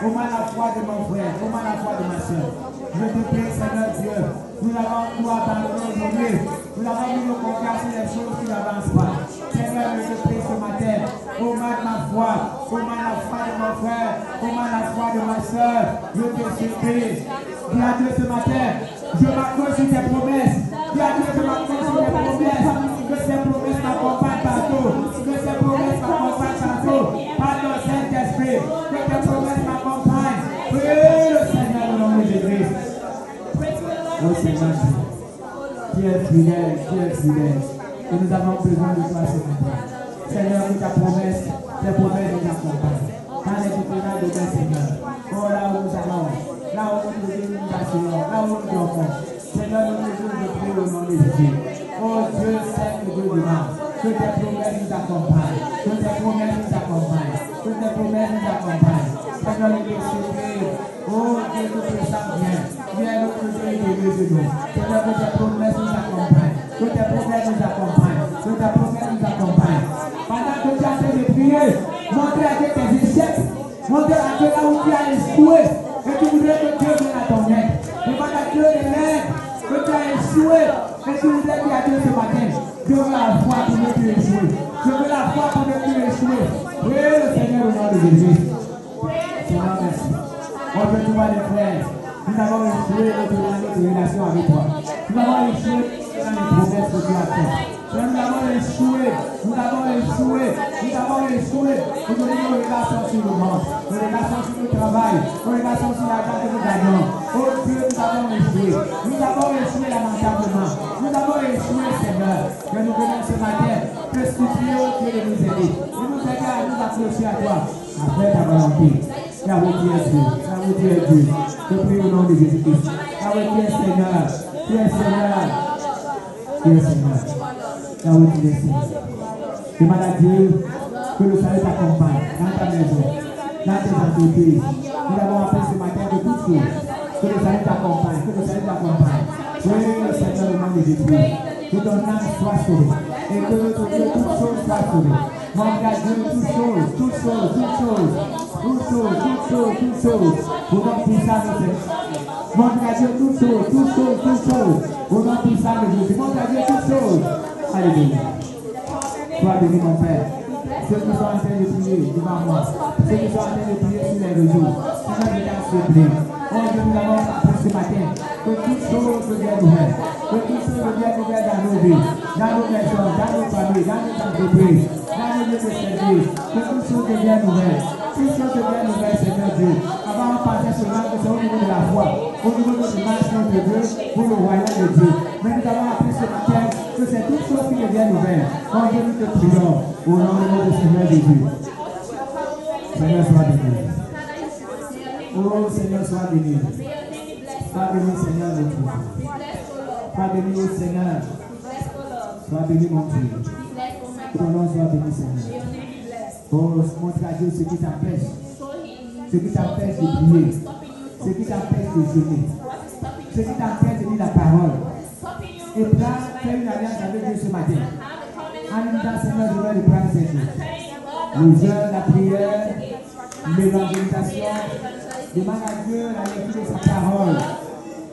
Oh la foi de mon frère. Oh la foi de ma soeur. Je te prie, Seigneur Dieu. Nous avons tout abandonné aujourd'hui. Nous avons mis nos confiances sur les choses qui n'avancent pas. Seigneur, je te prie ce matin. Oh ma foi. Oh la foi de mon frère. Oh la foi de ma soeur. Je te supplie. Dis à Dieu ce matin. Je m'accroche sur tes promesses. Dis à Dieu que je m'accroche sur tes promesses. Que ces promesses m'accompagnent partout. Que ces promesses m'accompagnent partout. Pardon, Saint-Esprit. Que tes promesses m'accompagnent. Prie le Seigneur au nom de Jésus. Oh Seigneur, tu es fidèle, tu es fidèle. Et nous avons besoin de toi ce matin. Seigneur, que ta promesse, tes promesses nous accompagnent. Dans les différents domaines, Seigneur. Oh, là où nous allons, là où nous assurons, là où nous dormons. Seigneur, nous nous prions au nom de Jésus. Oh Dieu, Saint et Dieu divin, que tes promesses nous accompagnent. Que tes promesses nous accompagnent. Que tes promesses nous accompagnent. Seigneur, nous te supplions. Oh Dieu, que tu sens bien. Viens nous trouver de nous. Seigneur, que tes promesses nous accompagnent. Que tes promesses nous accompagnent. Que tes promesses nous accompagnent. Pendant que tu as fait de prier, montre à Dieu tes échecs. Montre à Dieu là où tu as échoué. Et tu voudrais que Dieu vienne à ton aide. Demande à Dieu de l'aide. Que tu as échoué. Et tu voudrais dire à Dieu ce matin. Je veux la foi pour ne plus échouer. Je veux la foi pour ne plus échouer. Prie le Seigneur au nom de Jésus. Seigneur, merci. On veut tout voir les frères. Nous avons échoué dans notre relation avec toi. Nous avons échoué dans les promesses que tu as faites. Nous avons échoué. Nous avons échoué. Nous avons échoué. Aujourd'hui, nos relations sur le monde. Nos relations sur le travail. Nos relations sur la carte que nous gagnons. Oh Dieu, nous avons échoué. Nous avons échoué lamentablement. Nous avons échoué, Seigneur. Que nous venons ce matin te supplier au Dieu de nous aider. De nous aider à nous accrocher à toi. Après ta volonté. Yahweh, tu es Dieu. Yahweh, tu es Dieu. Je prie au nom de Jésus-Christ. Yahweh, tu es Seigneur. Tu es Seigneur. Tu es Seigneur. Yahweh, tu es Seigneur. Demande à Dieu que le salut t'accompagne dans ta maison, dans tes entreprises. Nous avons appris ce matin de toutes choses. Que le salut t'accompagne. Que le salut t'accompagne. Oui, le Seigneur, au nom de Jésus. Que ton âme soit sauvée. Et que toutes choses soient sauvées. Montre à Dieu toutes choses. Toutes choses. Toutes choses. Toutes choses, toutes choses, toutes choses. Au nom puissant de Jésus. Montre à Dieu toutes choses, toutes choses, toutes choses. Au nom puissant de Jésus. Montre à Dieu toutes choses. Alléluia. Sois béni, mon Père. Ceux qui sont en train de prier devant moi. Ceux qui sont en train de prier sur les réseaux. Seigneur, je t'en supplie. Oh Dieu, nous avons appris ce matin que toutes choses deviennent nouvelles. Que toutes choses deviennent nouvelles dans nos vies, dans nos maisons, dans nos familles, dans nos entreprises, dans nos lieux de service. Que toutes choses deviennent nouvelles. Toutes choses deviennent nouvelles, Seigneur Dieu. Avant, on pensait seulement que c'est au niveau de la foi, au niveau de l'image de Dieu, pour le royaume de Dieu. Mais nous avons appris ce matin que c'est toutes choses qui deviennent nouvelles. Oh Dieu, nous te prions au nom de Seigneur Jésus. Seigneur, sois béni. Oh Seigneur, sois béni. Sois béni, Seigneur, mon Dieu. Sois béni, oh Seigneur. Sois béni, mon Dieu. Ton nom soit béni, Seigneur. Oh, montre à Dieu ce qui t'empêche. Ce qui t'empêche de prier. Ce qui t'empêche de jeûner. Ce qui t'empêche de dire la parole. Et là, fais une alliance avec Dieu ce matin. En nous disant, Seigneur, je vais le prendre cette jour. Le jeûne, la prière, l'évangélisation. Demande à Dieu la lecture de sa parole.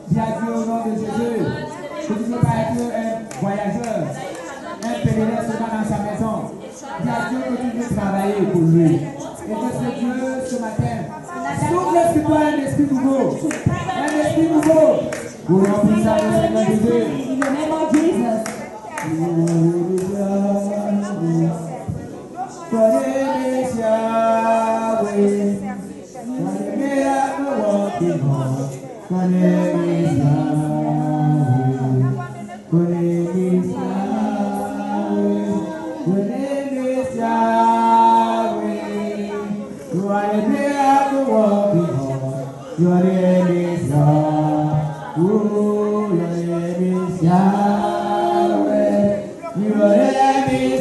Dis à Dieu au nom de Jésus que tu ne veux pas être un voyageur, un pèlerin seulement dans sa maison. Dis à Dieu que tu veux travailler pour lui. Et que ce Dieu, ce matin, souffle sur toi un esprit nouveau. Un esprit nouveau. Au nom puissant du Seigneur Jésus. In the name of Jesus. are the miracle working God. Your name is Yah. Your name is Yahweh. Your name is